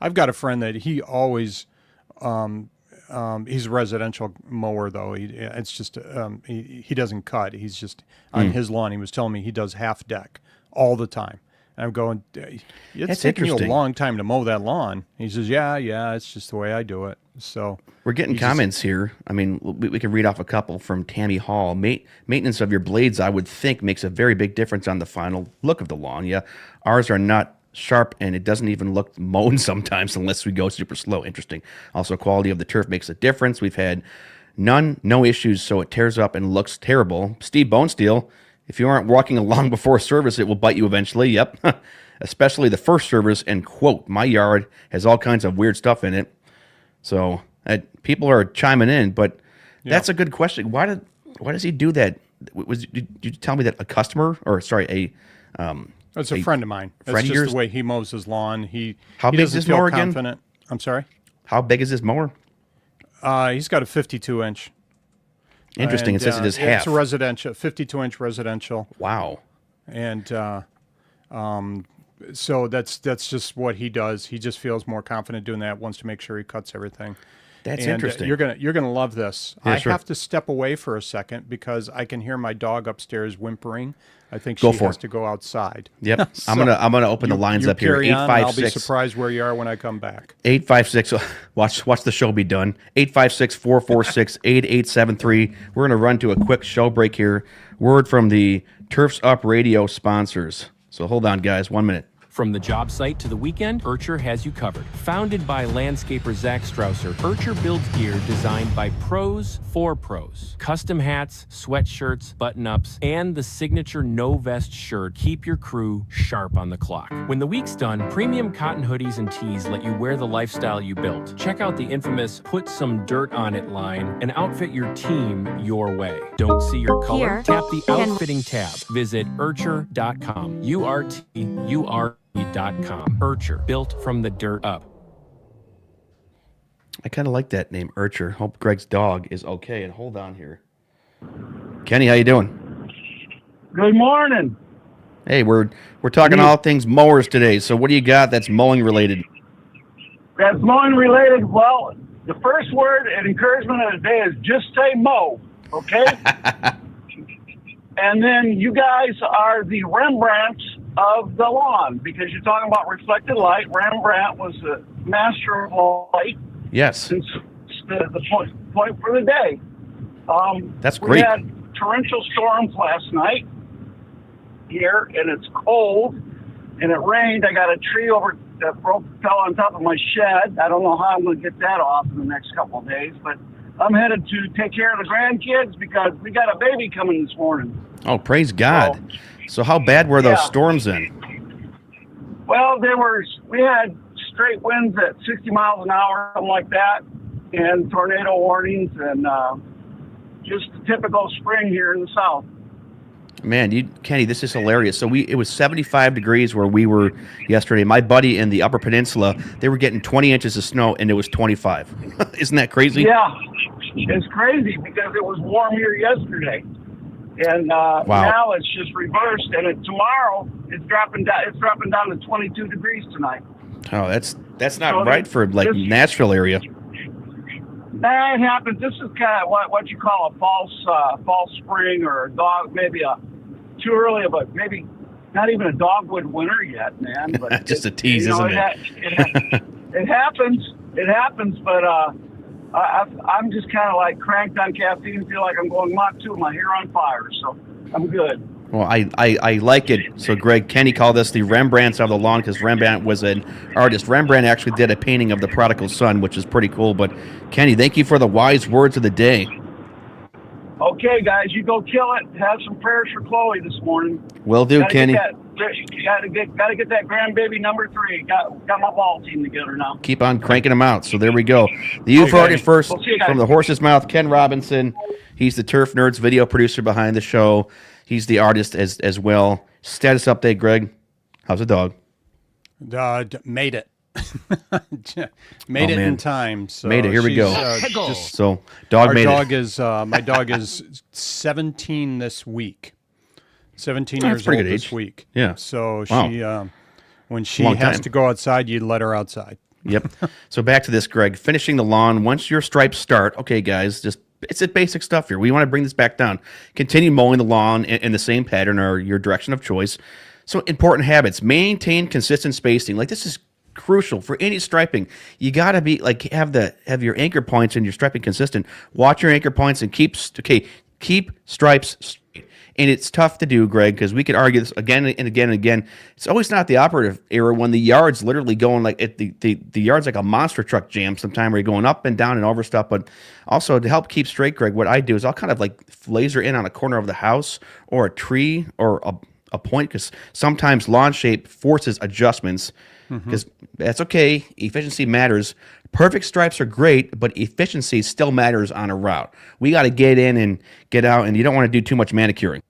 I've got a friend that he always he's a residential mower though. It's just he doesn't cut. He's just on his lawn. He was telling me he does half deck all the time. And I'm going, it's taking you a long time to mow that lawn. He says, yeah, it's just the way I do it. So we're getting comments here. I mean, we can read off a couple from Tammy Hall. Maintenance of your blades, I would think, makes a very big difference on the final look of the lawn. Yeah, ours are not sharp, and it doesn't even look mown sometimes unless we go super slow. Interesting. Also, quality of the turf makes a difference. We've had no issues, so it tears up and looks terrible. Steve Bonesteel, if you aren't walking along before service, it will bite you eventually. Yep. Especially the first service. And quote, my yard has all kinds of weird stuff in it. So people are chiming in, but that's a good question. Why does he do that? Did you tell me that a customer, or sorry, it's a friend of mine. That's just the way he mows his lawn. How big is this mower again? I'm sorry? How big is this mower? He's got a 52-inch. Interesting. It says it is half. It's a residential, 52-inch residential. Wow. And so that's just what he does. He just feels more confident doing that. Wants to make sure he cuts everything. That's interesting. You're gonna love this. Yeah, I sure. have to step away for a second because I can hear my dog upstairs whimpering. I think she has to go outside. Yep. So I'm gonna open the lines up here. Carry on, I'll be surprised where you are when I come back. 856. Watch the show be done. 856-446-8873. We're gonna run to a quick show break here. Word from the Turfs Up Radio sponsors. So hold on, guys. 1 minute. From the job site to the weekend, Urcher has you covered. Founded by landscaper Zach Strausser, Urcher builds gear designed by pros for pros. Custom hats, sweatshirts, button-ups, and the signature no-vest shirt keep your crew sharp on the clock. When the week's done, premium cotton hoodies and tees let you wear the lifestyle you built. Check out the infamous Put Some Dirt On It line and outfit your team your way. Don't see your color? Here. Tap the Outfitting tab. Visit Urcher.com. URTUR.com. Urcher, built from the dirt up. I kind of like that name, Urcher. Hope Greg's dog is okay. And hold on here. Kenny, how you doing? Good morning. Hey, we're talking all things mowers today. So what do you got that's mowing related? That's mowing related. Well, the first word and encouragement of the day is just say mow, okay? And then you guys are the Rembrandts of the lawn because you're talking about reflected light. Rembrandt was the master of light. Yes. Since the point for the day. That's great. We had torrential storms last night here, and it's cold, and it rained. I got a tree that fell on top of my shed. I don't know how I'm going to get that off in the next couple of days, but I'm headed to take care of the grandkids because we got a baby coming this morning. Oh, praise God. So how bad were those storms then? Well, we had straight winds at 60 miles an hour, something like that, and tornado warnings, and just the typical spring here in the South. Man, Kenny, this is hilarious. So it was 75 degrees where we were yesterday. My buddy in the Upper Peninsula, they were getting 20 inches of snow, and it was 25. Isn't that crazy? Yeah, it's crazy because it was warm here yesterday. And now it's just reversed, and tomorrow it's dropping down. It's dropping down to 22 degrees tonight. Oh, that's not right for Nashville area. Nah, it happens. This is kind of what you call a false spring, or a dog, maybe too early of maybe not even a dogwood winter yet, man. But just a tease, isn't it? It happens. It happens, but I'm just kind of like cranked on caffeine, feel like I'm going Mach 2, my hair on fire, so I'm good. Well, I like it. So, Greg, Kenny called us the Rembrandts of the lawn because Rembrandt was an artist. Rembrandt actually did a painting of the prodigal son, which is pretty cool. But, Kenny, thank you for the wise words of the day. Okay, guys, you go kill it. Have some prayers for Chloe this morning. Will do, Kenny. Got to get that grandbaby number 3. Got my ball team together now. Keep on cranking them out. So there we go. The You've Heard It First from the horse's mouth, Ken Robinson. He's the Turf Nerds video producer behind the show. He's the artist as well. Status update, Greg. How's the dog? Made it. Made Oh, it man. in time. So Made it. Here we she's, go. just, So dog our made dog it. is my dog is 17 this week. 17 Oh, that's years pretty old good this age. week. Yeah. So Wow. she when she Long has time. to go outside, you let her outside. Yep. So back to this, Greg. Finishing the lawn. Once your stripes start, okay, guys, just it's basic stuff here. We want to bring this back down. Continue mowing the lawn in the same pattern or your direction of choice. So important habits. Maintain consistent spacing. Like this is crucial for any striping. You got to be like have your anchor points and your striping consistent. Watch your anchor points and keep stripes straight. And it's tough to do, Greg, because we could argue this again and again and again. It's always not the operative error when the yard's literally going like the yard's like a monster truck jam sometime where you're going up and down and over stuff. But also to help keep straight, Greg, what I do is I'll kind of like laser in on a corner of the house or a tree or a point because sometimes lawn shape forces adjustments because that's okay. Efficiency matters. Perfect stripes are great, but efficiency still matters on a route. We got to get in and get out, and you don't want to do too much manicuring.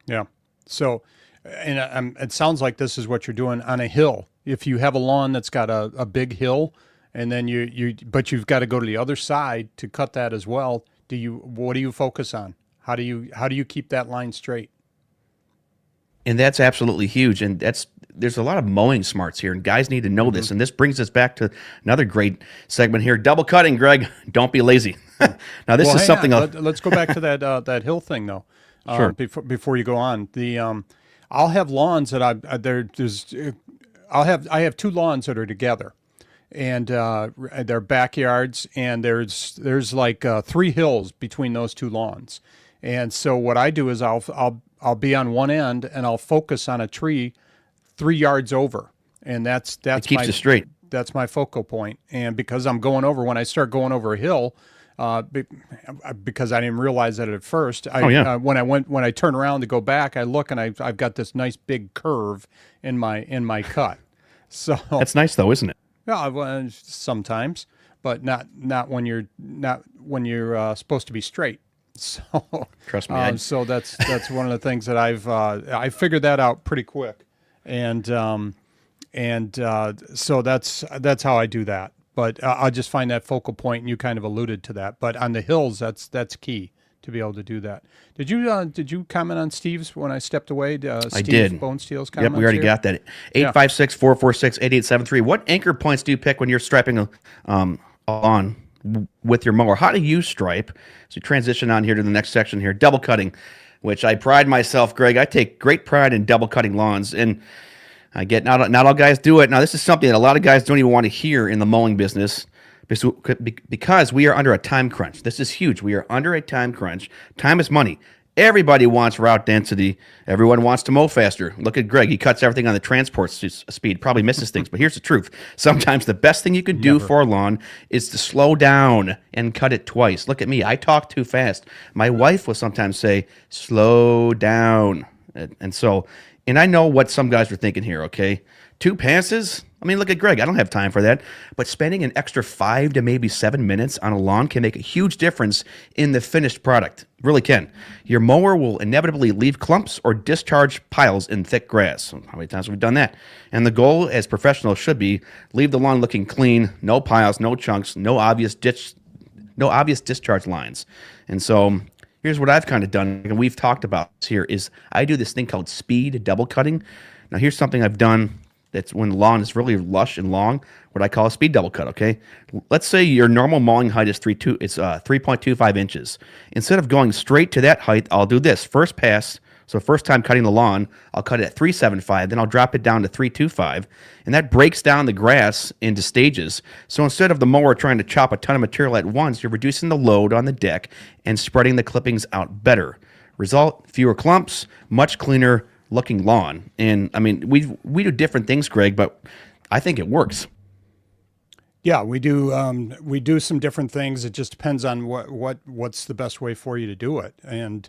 Yeah. So, and it sounds like this is what you're doing on a hill. If you have a lawn that's got a big hill, and then but you've got to go to the other side to cut that as well. What do you focus on? How do you keep that line straight? And that's absolutely huge. And there's a lot of mowing smarts here, and guys need to know this. And this brings us back to another great segment here: double cutting. Greg, don't be lazy. Now, this is something. Let's go back to that hill thing though. Sure. Before you go on, I'll have lawns that I have two lawns that are together, and they're backyards, and there's like 3 hills between those two lawns, and so what I do is I'll be on one end and I'll focus on a tree 3 yards over, and that's It keeps it straight. That's my focal point, and because when I start going over a hill. Because I didn't realize that at first. When I turn around to go back, I look and I've got this nice big curve in my cut. So That's nice, though, isn't it? yeah, well, sometimes, but not when you're supposed to be straight. So Trust me. so that's one of the things that I figured that out pretty quick, and so that's how I do that. But I'll just find that focal point, and you kind of alluded to that. But on the hills, that's key to be able to do that. Did you comment on Steve's when I stepped away? I did. Bone Steel's Yep, comments. we already here? got that. 856-446-8873. What anchor points do you pick when you're striping on with your mower? How do you stripe? So you transition on here to the next section here, double cutting, which I pride myself, Greg. I take great pride in double cutting lawns, and I get not all guys do it. Now, this is something that a lot of guys don't even want to hear in the mowing business because we are under a time crunch. This is huge. We are under a time crunch. Time is money. Everybody wants route density. Everyone wants to mow faster. Look at Greg. He cuts everything on the transport speed, probably misses things. But here's the truth. Sometimes the best thing you can do for a lawn is to slow down and cut it twice. Look at me. I talk too fast. My wife will sometimes say, slow down. And I know what some guys are thinking here, okay? 2 passes? I mean, look at Greg. I don't have time for that. But spending an extra 5 to maybe 7 minutes on a lawn can make a huge difference in the finished product. Really can. Your mower will inevitably leave clumps or discharge piles in thick grass. How many times have we done that? And the goal, as professionals should be, leave the lawn looking clean, no piles, no chunks, no obvious discharge lines. And so here's what I've kind of done, and we've talked about this here, is I do this thing called speed double cutting. Now, here's something I've done that's when the lawn is really lush and long, what I call a speed double cut, okay? Let's say your normal mowing height is 3.25 inches. Instead of going straight to that height, I'll do this. First pass, so first time cutting the lawn, I'll cut it at 3.75, then I'll drop it down to 3.25, and that breaks down the grass into stages. So instead of the mower trying to chop a ton of material at once, you're reducing the load on the deck and spreading the clippings out better. Result, fewer clumps, much cleaner looking lawn. And I mean, we do different things, Greg, but I think it works. Yeah, we do. We do some different things. It just depends on what's the best way for you to do it. And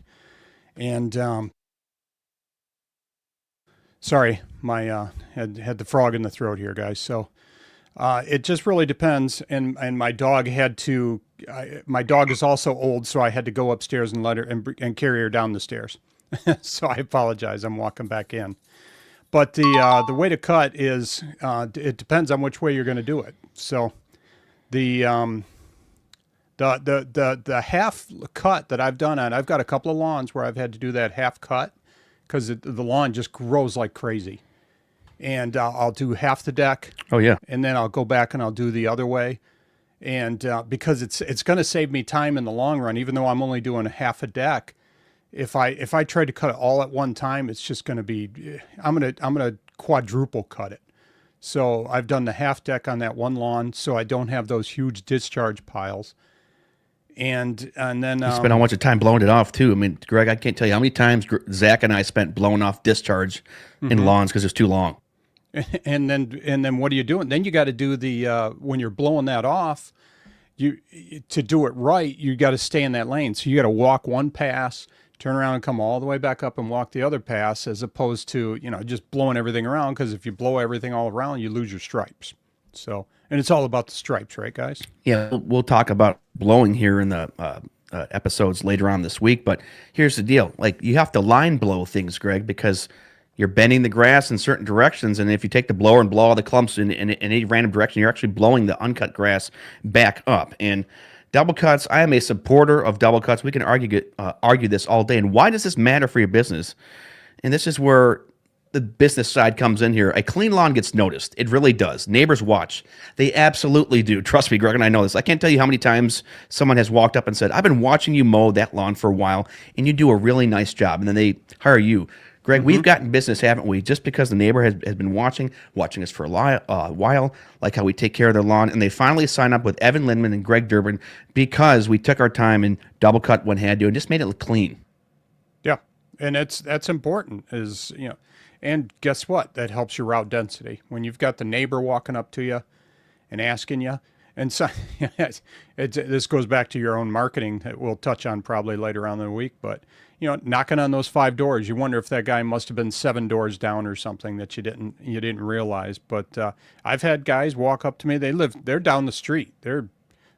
sorry, my had the frog in the throat here, guys. So it just really depends. And my dog had to. My dog is also old, so I had to go upstairs and let her and carry her down the stairs. So I apologize. I'm walking back in. But the way to cut is it depends on which way you're going to do it. So the half cut that I've done on, I've got a couple of lawns where I've had to do that half cut because the lawn just grows like crazy. And I'll do half the deck. Oh yeah. And then I'll go back and I'll do the other way. And because it's going to save me time in the long run, even though I'm only doing half a deck. If I try to cut it all at one time, it's just going to be, I'm gonna quadruple cut it. So I've done the half deck on that one lawn, so I don't have those huge discharge piles. And then You spent a bunch of time blowing it off too. I mean, Greg, I can't tell you how many times Zach and I spent blowing off discharge in lawns because it's too long. And then what are you doing? Then you got to do the when you're blowing that off, to do it right, you got to stay in that lane. So you got to walk one pass, turn around and come all the way back up and walk the other pass, as opposed to just blowing everything around. Because if you blow everything all around, you lose your stripes. So, and it's all about the stripes, right, guys? Yeah, we'll talk about blowing here in the episodes later on this week. But here's the deal: like you have to line blow things, Greg, because you're bending the grass in certain directions, and if you take the blower and blow all the clumps in any random direction, you're actually blowing the uncut grass back up. And double cuts, I am a supporter of double cuts. We can argue this all day. And why does this matter for your business? And this is where the business side comes in here. A clean lawn gets noticed. It really does. Neighbors watch. They absolutely do. Trust me, Greg, and I know this. I can't tell you how many times someone has walked up and said, I've been watching you mow that lawn for a while, and you do a really nice job. And then they hire you. Greg, we've gotten business, haven't we? Just because the neighbor has been watching us for a while, like how we take care of their lawn, and they finally sign up with Evan Lindman and Greg Durbin because we took our time and double cut when had to and just made it look clean. Yeah, and that's important. And guess what? That helps your route density when you've got the neighbor walking up to you and asking you. And so this goes back to your own marketing that we'll touch on probably later on in the week, but knocking on those 5 doors, you wonder if that guy must have been 7 doors down or something that you didn't realize. But I've had guys walk up to me. They're down the street. They're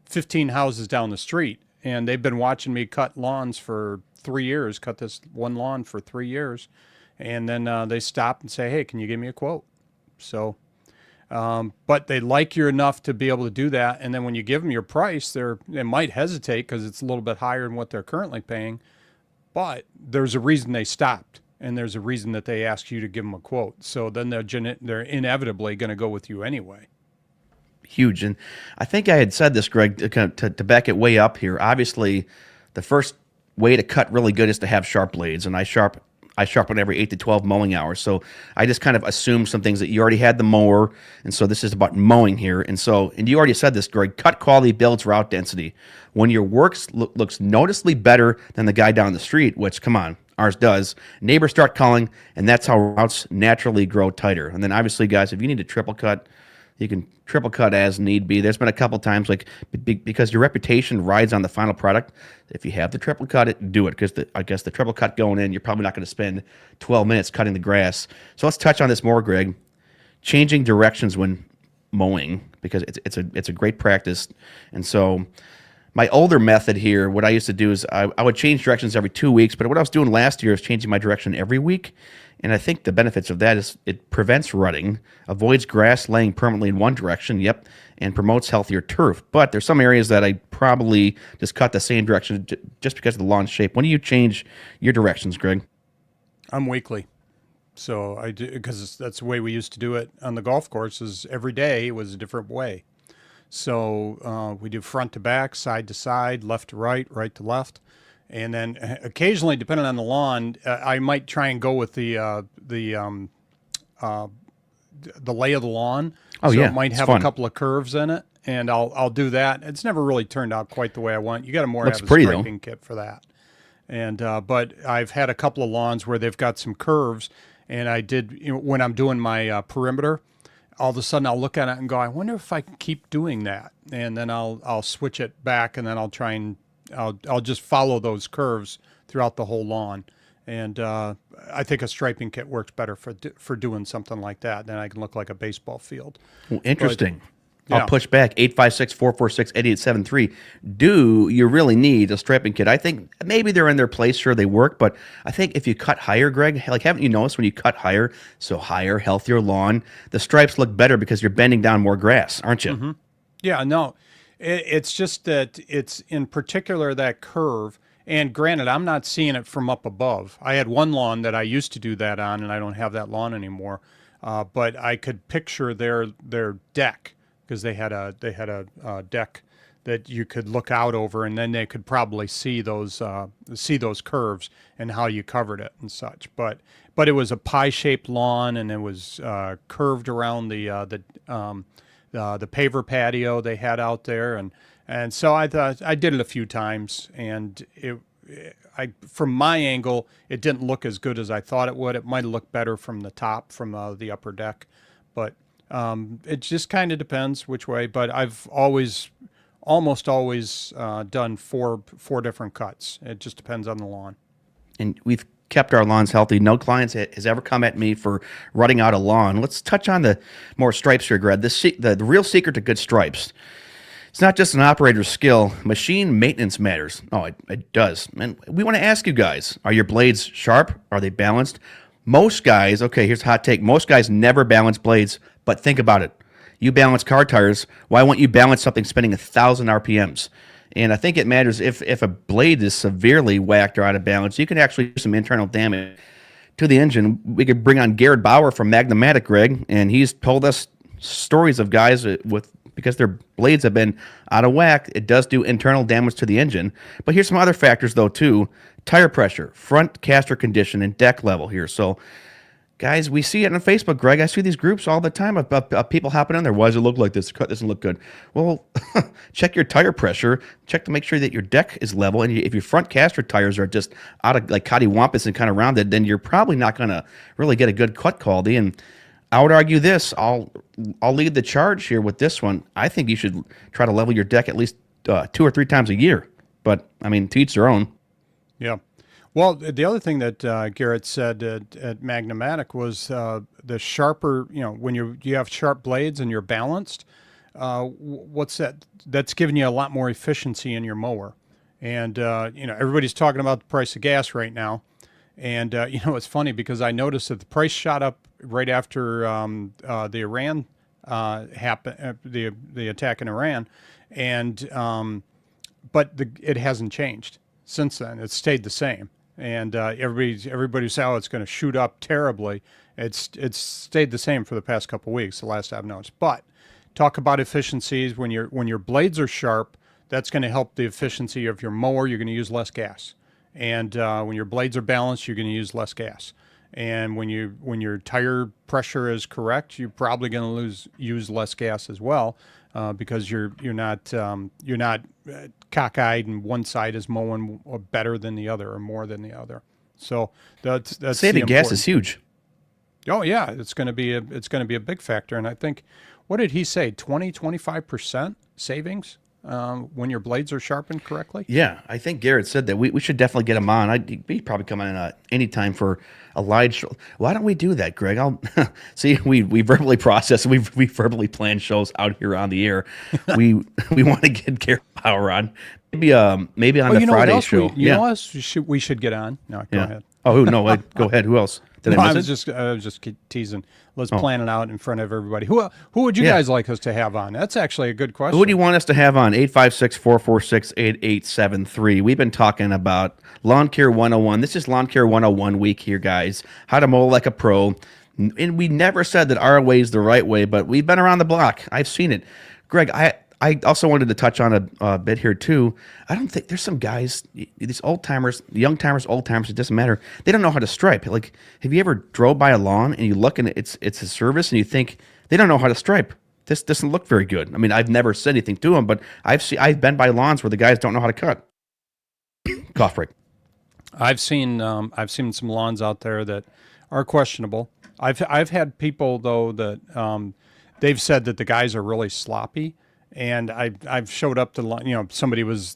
15 houses down the street, and they've been watching me cut lawns for 3 years. Cut this one lawn for 3 years, and then they stop and say, "Hey, can you give me a quote?" So, but they like you enough to be able to do that. And then when you give them your price, they might hesitate because it's a little bit higher than what they're currently paying. But there's a reason they stopped, and there's a reason that they asked you to give them a quote. So then they're inevitably going to go with you anyway. Huge. And I think I had said this, Greg, to back it way up here. Obviously, the first way to cut really good is to have sharp blades, and I sharpen every 8 to 12 mowing hours. So I just kind of assumed some things that you already had the mower, and so this is about mowing here. And you already said this, Greg, cut quality builds route density. When your work looks noticeably better than the guy down the street, which, come on, ours does, neighbors start calling, and that's how routes naturally grow tighter. And then obviously, guys, if you need to triple cut, you can triple cut as need be. There's been a couple times, like, because your reputation rides on the final product. If you have the triple cut it, do it. Because I guess the triple cut going in, you're probably not going to spend 12 minutes cutting the grass. So let's touch on this more, Greg. Changing directions when mowing, because it's a great practice. And so my older method here, what I used to do is I would change directions every 2 weeks. But what I was doing last year is changing my direction every week. And I think the benefits of that is it prevents rutting, avoids grass laying permanently in one direction, and promotes healthier turf. But there's some areas that I probably just cut the same direction just because of the lawn shape. When do you change your directions, Greg? I'm weekly. So I do, because that's the way we used to do it on the golf courses. Every day was a different way. So we do front to back, side to side, left to right, right to left. And then occasionally, depending on the lawn, I might try and go with the lay of the lawn. Oh, so yeah, it might it's have fun. a couple of curves in it, and I'll do that. It's never really turned out quite the way I want. You got to Looks have a pretty, though. striping kit for that. And but I've had a couple of lawns where they've got some curves, and I did when I'm doing my perimeter. All of a sudden, I'll look at it and go, I wonder if I can keep doing that, and then I'll switch it back, and then I'll try and I'll just follow those curves throughout the whole lawn. And I think a striping kit works better for doing something like that. Then I can look like a baseball field. Well, interesting. I'll push back 856-446-8873. Do you really need a striping kit? I think maybe they're in their place, sure they work, but I think if you cut higher, Greg, like haven't you noticed when you cut higher, so higher, healthier lawn, the stripes look better because you're bending down more grass, aren't you? Yeah, no, it's just that it's in particular that curve. And granted, I'm not seeing it from up above. I had one lawn that I used to do that on, and I don't have that lawn anymore. But I could picture their deck because they had a deck that you could look out over, and then they could probably see those curves and how you covered it and such. But it was a pie-shaped lawn, and it was curved around the paver patio they had out there, and so I thought I did it a few times, and from my angle, it didn't look as good as I thought it would. It might have looked better from the top, from the upper deck, but it just kind of depends which way. But I've almost always done four different cuts. It just depends on the lawn. And we've kept our lawns healthy. No clients has ever come at me for rutting out a lawn. Let's touch on the more stripes here, Greg. The real secret to good stripes. It's not just an operator's skill. Machine maintenance matters. Oh, it does. And we want to ask you guys, are your blades sharp? Are they balanced? Most guys, okay, here's a hot take. Most guys never balance blades, but think about it. You balance car tires. Why won't you balance something spinning 1,000 RPMs? And I think it matters if a blade is severely whacked or out of balance, you can actually do some internal damage to the engine. We could bring on Garrett Bauer from Magnamatic, Greg, and he's told us stories of guys because their blades have been out of whack, it does do internal damage to the engine. But here's some other factors, though, too. Tire pressure, front caster condition, and deck level here. So, guys, we see it on Facebook, Greg. I see these groups all the time of people hopping in there. Why does it look like this? The cut doesn't look good. Well, check your tire pressure. Check to make sure that your deck is level. And if your front caster tires are just out of, like, cattywampus and kind of rounded, then you're probably not going to really get a good cut quality. And I would argue this. I'll lead the charge here with this one. I think you should try to level your deck at least 2 or 3 times a year. But, I mean, to each their own. Yeah. Well, the other thing that Garrett said at Magnamatic was the sharper, when you have sharp blades and you're balanced, what's that? That's giving you a lot more efficiency in your mower. And, everybody's talking about the price of gas right now. And, it's funny because I noticed that the price shot up right after the Iran happened, the attack in Iran. And, but it hasn't changed since then. It's stayed the same. And everybody said, oh, it's going to shoot up terribly. It's stayed the same for the past couple of weeks, the last I've noticed. But talk about efficiencies. When your blades are sharp, that's going to help the efficiency of your mower. You're going to use less gas. And when your blades are balanced, you're going to use less gas. And when your tire pressure is correct, you're probably going to use less gas as well, because you're not cockeyed and one side is mowing better than the other or more than the other. So that's saving gas is huge. Oh yeah, it's going to be a big factor. And I think, what did he say? 25% savings when your blades are sharpened correctly? Yeah, I think Garrett said that. We should definitely get him on. He'd probably come on anytime for a live show. Why don't we do that, Greg? I'll see. We verbally process. We verbally plan shows out here on the air. we want to get Garrett Bauer on. Maybe on the Friday show. You know us we should get on. No, go ahead. Oh no, go ahead. Who else? Did I miss it? I was just teasing. Let's plan it out in front of everybody. Who would you guys like us to have on? That's actually a good question. Who do you want us to have on? 856-446-8873. We've been talking about Lawn Care 101. This is Lawn Care 101 week here, guys. How to mow like a pro. And we never said that our way is the right way, but we've been around the block. I've seen it. Greg, I also wanted to touch on a bit here too. I don't think there's some guys, these old timers, young timers, old timers, it doesn't matter. They don't know how to stripe. Like, have you ever drove by a lawn and you look and it's a service and you think they don't know how to stripe? This doesn't look very good. I mean, I've never said anything to them, but I've been by lawns where the guys don't know how to cut. Cough break. I've seen some lawns out there that are questionable. I've had people though that they've said that the guys are really sloppy. And I've showed up to,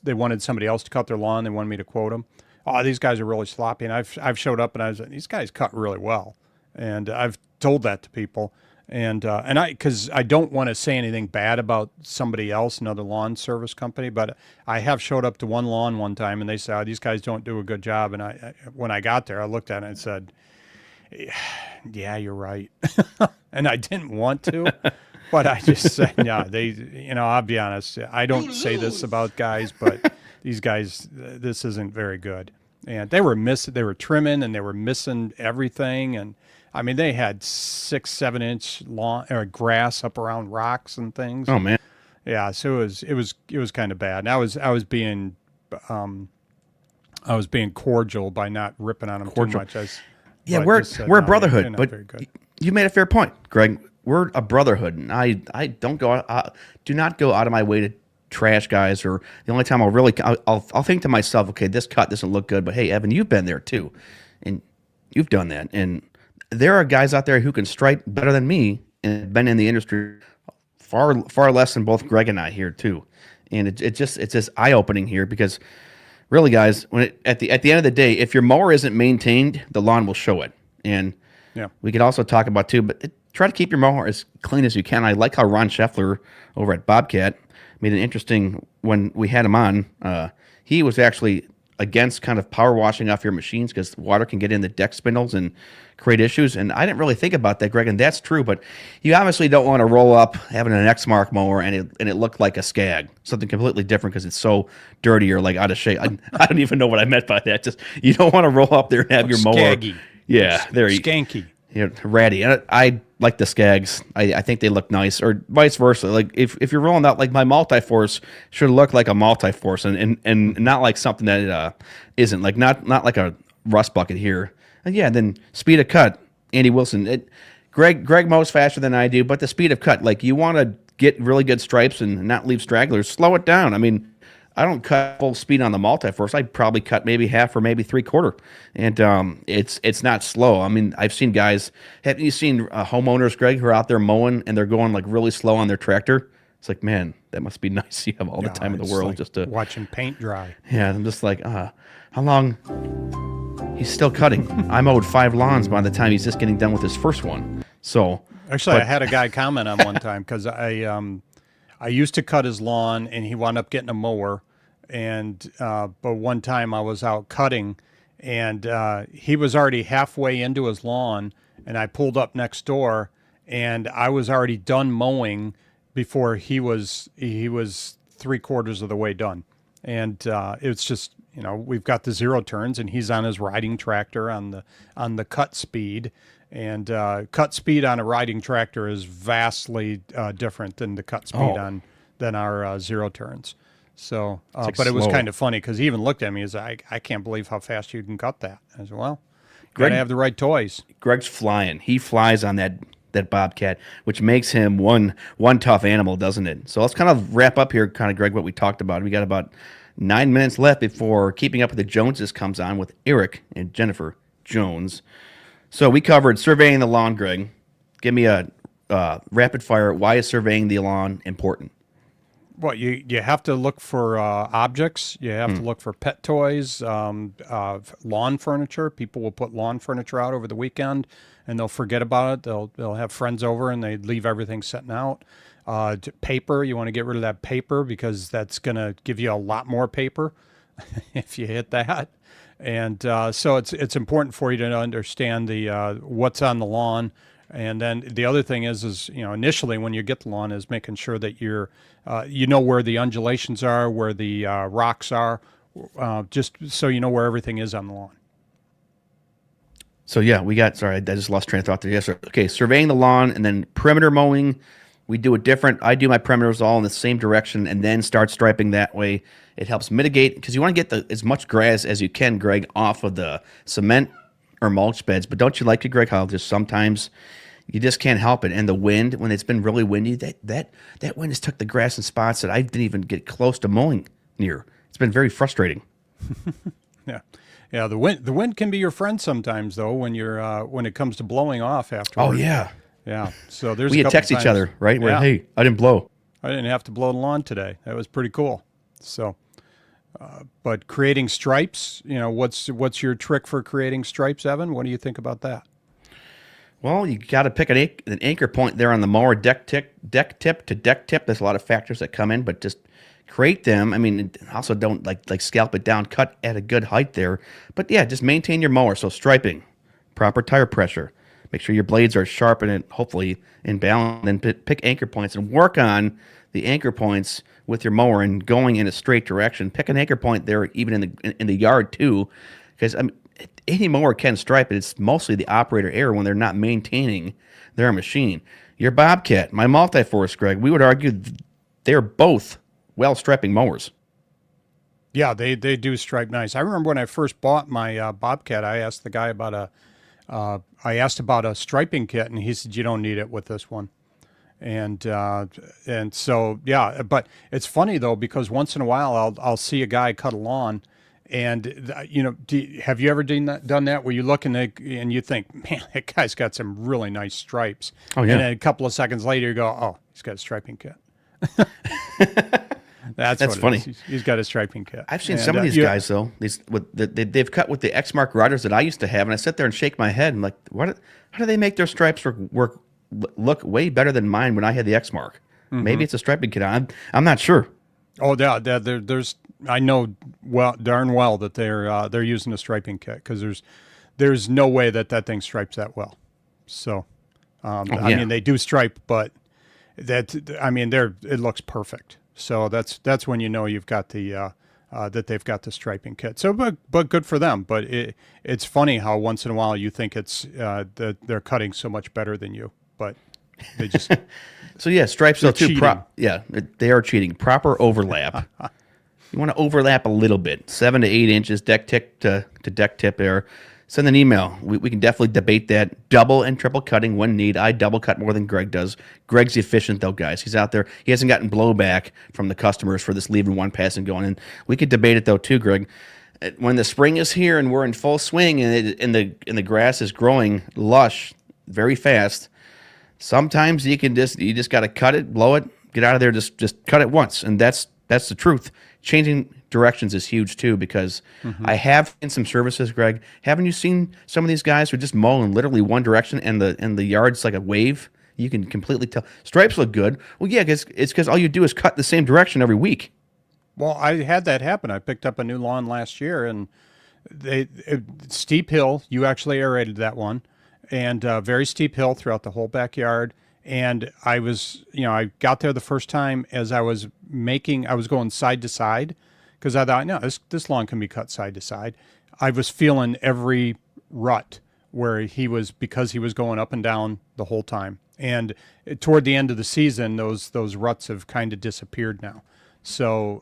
they wanted somebody else to cut their lawn. They wanted me to quote them. Oh, these guys are really sloppy. And I've showed up and I was like, these guys cut really well. And I've told that to people. And because I don't want to say anything bad about somebody else, another lawn service company, but I have showed up to one lawn one time and they said, oh, these guys don't do a good job. And when I got there, I looked at it and said, yeah, you're right. And I didn't want to, but I just said, yeah, I'll be honest. I don't say this about guys, but these guys, this isn't very good. And they were trimming and they were missing everything. And I mean, they had 6-7 inch lawn or grass up around rocks and things. Oh man. Yeah. So it was kind of bad. And I was being cordial by not ripping on them too much. Yeah, but we're just said, a "No, brotherhood, they're not but very good." you made a fair point, Greg. We're a brotherhood, and I don't go do not go out of my way to trash guys. Or the only time I'll think to myself, okay, this cut doesn't look good, but hey, Evan, you've been there too, and you've done that. And there are guys out there who can stripe better than me and have been in the industry far less than both Greg and I here too. And it's just eye opening here because. Really, guys, at the end of the day, if your mower isn't maintained, the lawn will show it. And Yeah. we could also talk about too, but try to keep your mower as clean as you can. I like how Ron Scheffler over at Bobcat made an interesting when we had him on. He was actually against kind of power washing off your machines because water can get in the deck spindles and create issues. And I didn't really think about that, Greg, and that's true. But you obviously don't want to roll up having an Exmark mower and it looked like a Skag, something completely different because it's so dirty or like out of shape. I don't even know what I meant by that. Just you don't want to roll up there and have your mower. Skaggy. Yeah, there you Skanky. ratty. And I like the Skags. I think they look nice, or vice versa. Like if you're rolling out, like my Multi-Force should look like a Multi-Force and not like something that isn't. Like not like a rust bucket here. And yeah, then speed of cut, Andy Wilson. Greg mows faster than I do, but the speed of cut, like you want to get really good stripes and not leave stragglers. Slow it down. I mean, I don't cut full speed on the Multi-Force. I probably cut maybe half or maybe 3/4, and it's not slow. I mean, I've seen guys. Have you seen homeowners, Greg, who are out there mowing and they're going like really slow on their tractor? It's like, man, that must be nice. You have all the time in the It's world like just to. watching paint dry. Yeah, I'm just like, how long? He's still cutting. I mowed 5 lawns by the time he's just getting done with his first one. So Actually, I had a guy comment on one time because I used to cut his lawn and he wound up getting a mower. And but one time I was out cutting and he was already halfway into his lawn and I pulled up next door and I was already done mowing before he was 3/4 of the way done. And it's just, we've got the 0 turns and he's on his riding tractor on the cut speed. And cut speed on a riding tractor is vastly different than the cut speed than our 0 turns. So, like but it was slow. kind of funny because he even looked at me and said, I can't believe how fast you can cut that. I said, well, you got Greg- to have the right toys. Greg's flying. He flies on that Bobcat, which makes him one tough animal, doesn't it? So let's kind of wrap up here, kind of, Greg, what we talked about. We got about 9 minutes left before Keeping Up with the Joneses comes on with Eric and Jennifer Jones. So we covered surveying the lawn, Greg. Give me a rapid fire. Why is surveying the lawn important? Well, you have to look for objects. You have to look for pet toys, lawn furniture. People will put lawn furniture out over the weekend, and they'll forget about it. They'll have friends over, and they leave everything sitting out. Paper, you want to get rid of that paper because that's going to give you a lot more paper if you hit that. And so it's important for you to understand the what's on the lawn. And then the other thing is initially when you get the lawn is making sure that you're, where the undulations are, where the rocks are, just so you know where everything is on the lawn. So yeah, sorry, I just lost train of thought there. Yes, sir. Okay, surveying the lawn and then perimeter mowing. We do it different. I do my perimeters all in the same direction and then start striping that way. It helps mitigate because you want to get as much grass as you can, Greg, off of the cement or mulch beds. But don't you like it, Greg, how just sometimes you just can't help it. And the wind, when it's been really windy, that wind has took the grass in spots that I didn't even get close to mowing near. It's been very frustrating. Yeah. The wind can be your friend sometimes though when it comes to blowing off afterwards. Oh yeah. Yeah. So there's We a had couple text each times- other, right? Where, Yeah. hey, I didn't blow. I didn't have to blow the lawn today. That was pretty cool. So, but creating stripes, what's your trick for creating stripes, Evan? What do you think about that? Well, you got to pick an anchor point there on the mower, deck tip to deck tip. There's a lot of factors that come in, but just create them. I mean, also don't like scalp it down, cut at a good height there. But yeah, just maintain your mower. So striping, proper tire pressure. Make sure your blades are sharp and hopefully in balance. Then pick anchor points and work on the anchor points with your mower and going in a straight direction. Pick an anchor point there, even in the yard too, because any mower can stripe it. It's mostly the operator error when they're not maintaining their machine. Your Bobcat, my Multiforce, Greg, we would argue they're both well-striping mowers. Yeah, they do stripe nice. I remember when I first bought my Bobcat, I asked the guy about a striping kit, and he said you don't need it with this one. And so yeah, but it's funny though, because once in a while I'll see a guy cut a lawn, and have you ever done that where you look and you think, man, that guy's got some really nice stripes. Oh yeah. And then a couple of seconds later you go, oh, he's got a striping kit. That's what funny. He's got a striping kit. I've seen some of these guys though. They've cut with the Exmark router that I used to have, and I sit there and shake my head. I'm like, how do they make their stripes look way better than mine when I had the Exmark? Maybe it's a striping kit. I'm not sure. Oh, yeah. There's I know darn well that they're using a striping kit, because there's no way that thing stripes that well. So, I mean, they do stripe, but it looks perfect. So that's when you know you've got that they've got the striping kit. So, but good for them. But it's funny how once in a while you think it's that they're cutting so much better than you, but they just So yeah, stripes they're are too. cheating. They are cheating. Proper overlap. You want to overlap a little bit, 7 to 8 inches, deck tip to deck tip there. Send an email. We can definitely debate that. Double and triple cutting when need. I double cut more than Greg does. Greg's efficient though, guys. He's out there. He hasn't gotten blowback from the customers for this leaving one pass and going in. We could debate it though too, Greg. When the spring is here and we're in full swing and the grass is growing lush very fast, sometimes you just got to cut it, blow it, get out of there, just cut it once, and that's the truth. Changing directions is huge too, because I have in some services, Greg. Haven't you seen some of these guys who just mow in literally one direction and the yard's like a wave? You can completely tell. Stripes look good. Well, yeah, it's because all you do is cut the same direction every week. Well, I had that happen. I picked up a new lawn last year, and steep hill. You actually aerated that one, and very steep hill throughout the whole backyard. And I got there the first time as I was going side to side, because I thought, no, this lawn can be cut side to side. I was feeling every rut because he was going up and down the whole time. And toward the end of the season, those ruts have kind of disappeared now. So,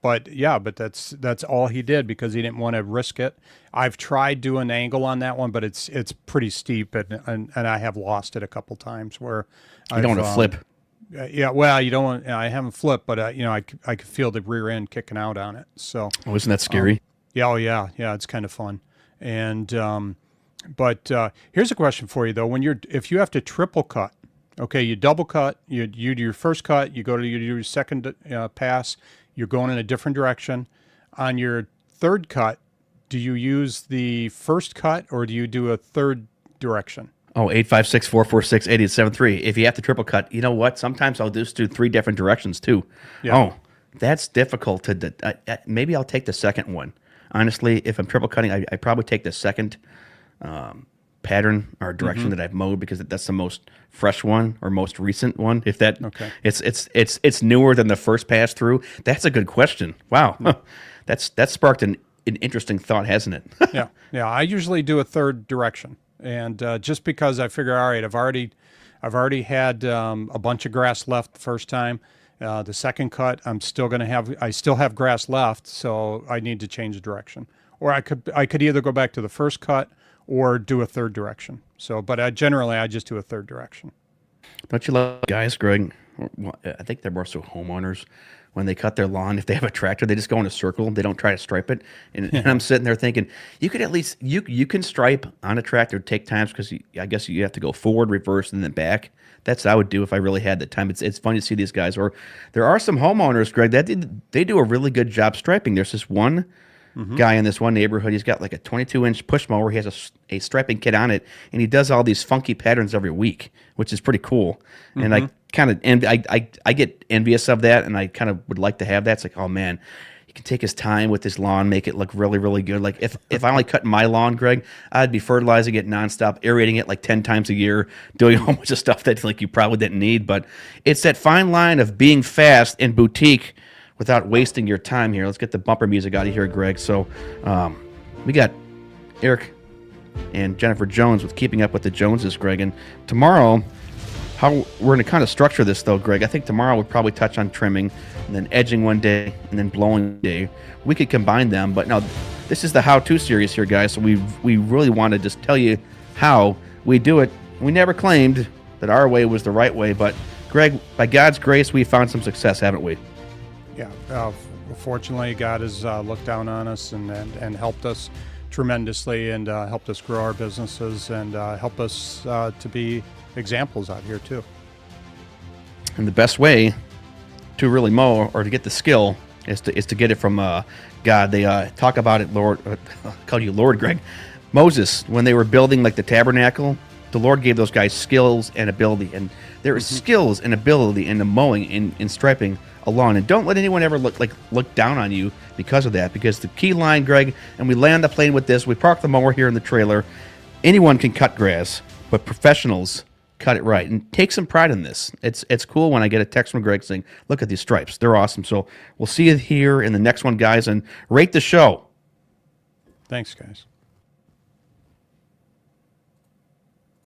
but that's all he did, because he didn't want to risk it. I've tried doing an angle on that one, but it's pretty steep, and I have lost it a couple times where You don't want to flip. Yeah, well, you don't want. I haven't flipped, but I could feel the rear end kicking out on it. So, Oh, isn't that scary? yeah, it's kind of fun. And but here's a question for you though: if you have to triple cut. Okay, you double cut, you do your first cut, you do your second pass, you're going in a different direction. On your third cut, do you use the first cut or do you do a third direction? Oh, 856-446-8873. If you have to triple cut, you know what? Sometimes I'll just do 3 different directions too. Yeah. Oh, that's difficult maybe I'll take the second one. Honestly, if I'm triple cutting, I probably take the second pattern or direction that I've mowed, because that's the most fresh one or most recent one. If that it's newer than the first pass through. That's a good question. Wow. That's sparked an interesting thought, hasn't it? Yeah. I usually do a third direction, and just because I figure, all right, I've already had a bunch of grass left the first time. The second cut, I still have grass left, so I need to change the direction. Or I could either go back to the first cut or do a third direction. So, but generally I just do a third direction. Don't you love guys, Greg? I think they're more so homeowners. When they cut their lawn, if they have a tractor, they just go in a circle. They don't try to stripe it. And I'm sitting there thinking, you could at least, you can stripe on a tractor, take times, because I guess you have to go forward, reverse, and then back. That's what I would do if I really had the time. It's funny to see these guys. Or there are some homeowners, Greg, that they do a really good job striping. There's this one guy in this one neighborhood. He's got like a 22-inch push mower. He has a striping kit on it, and he does all these funky patterns every week, which is pretty cool. And I kind of I get envious of that, and I kind of would like to have that. It's like, oh man, he can take his time with his lawn, make it look really, really good. Like if I only cut my lawn, Greg, I'd be fertilizing it nonstop, aerating it like 10 times a year, doing a whole bunch of stuff that like you probably didn't need. But it's that fine line of being fast and boutique without wasting your time here. Let's get the bumper music out of here, Greg. So we got Eric and Jennifer Jones with Keeping Up with the Joneses, Greg. And tomorrow, how we're going to kind of structure this, though, Greg, I think tomorrow we'll probably touch on trimming and then edging one day and then blowing day. We could combine them, but no, this is the how-to series here, guys. So we really want to just tell you how we do it. We never claimed that our way was the right way, but, Greg, by God's grace, we found some success, haven't we? Yeah, fortunately, God has looked down on us and helped us tremendously, and helped us grow our businesses, and help us to be examples out here too. And the best way to really mow or to get the skill is to get it from God. They talk about it, Lord. I'll call you Lord, Greg. Moses, when they were building like the tabernacle, the Lord gave those guys skills and ability, and there is skills and ability in the mowing in striping a lawn. And don't let anyone ever look down on you because of that, because the key line, Greg, and we land the plane with this, we park the mower here in the trailer. Anyone can cut grass, but professionals cut it right, and take some pride in this. It's cool when I get a text from Greg saying, look at these stripes, they're awesome. So we'll see you here in the next one, guys, and rate the show. Thanks, guys.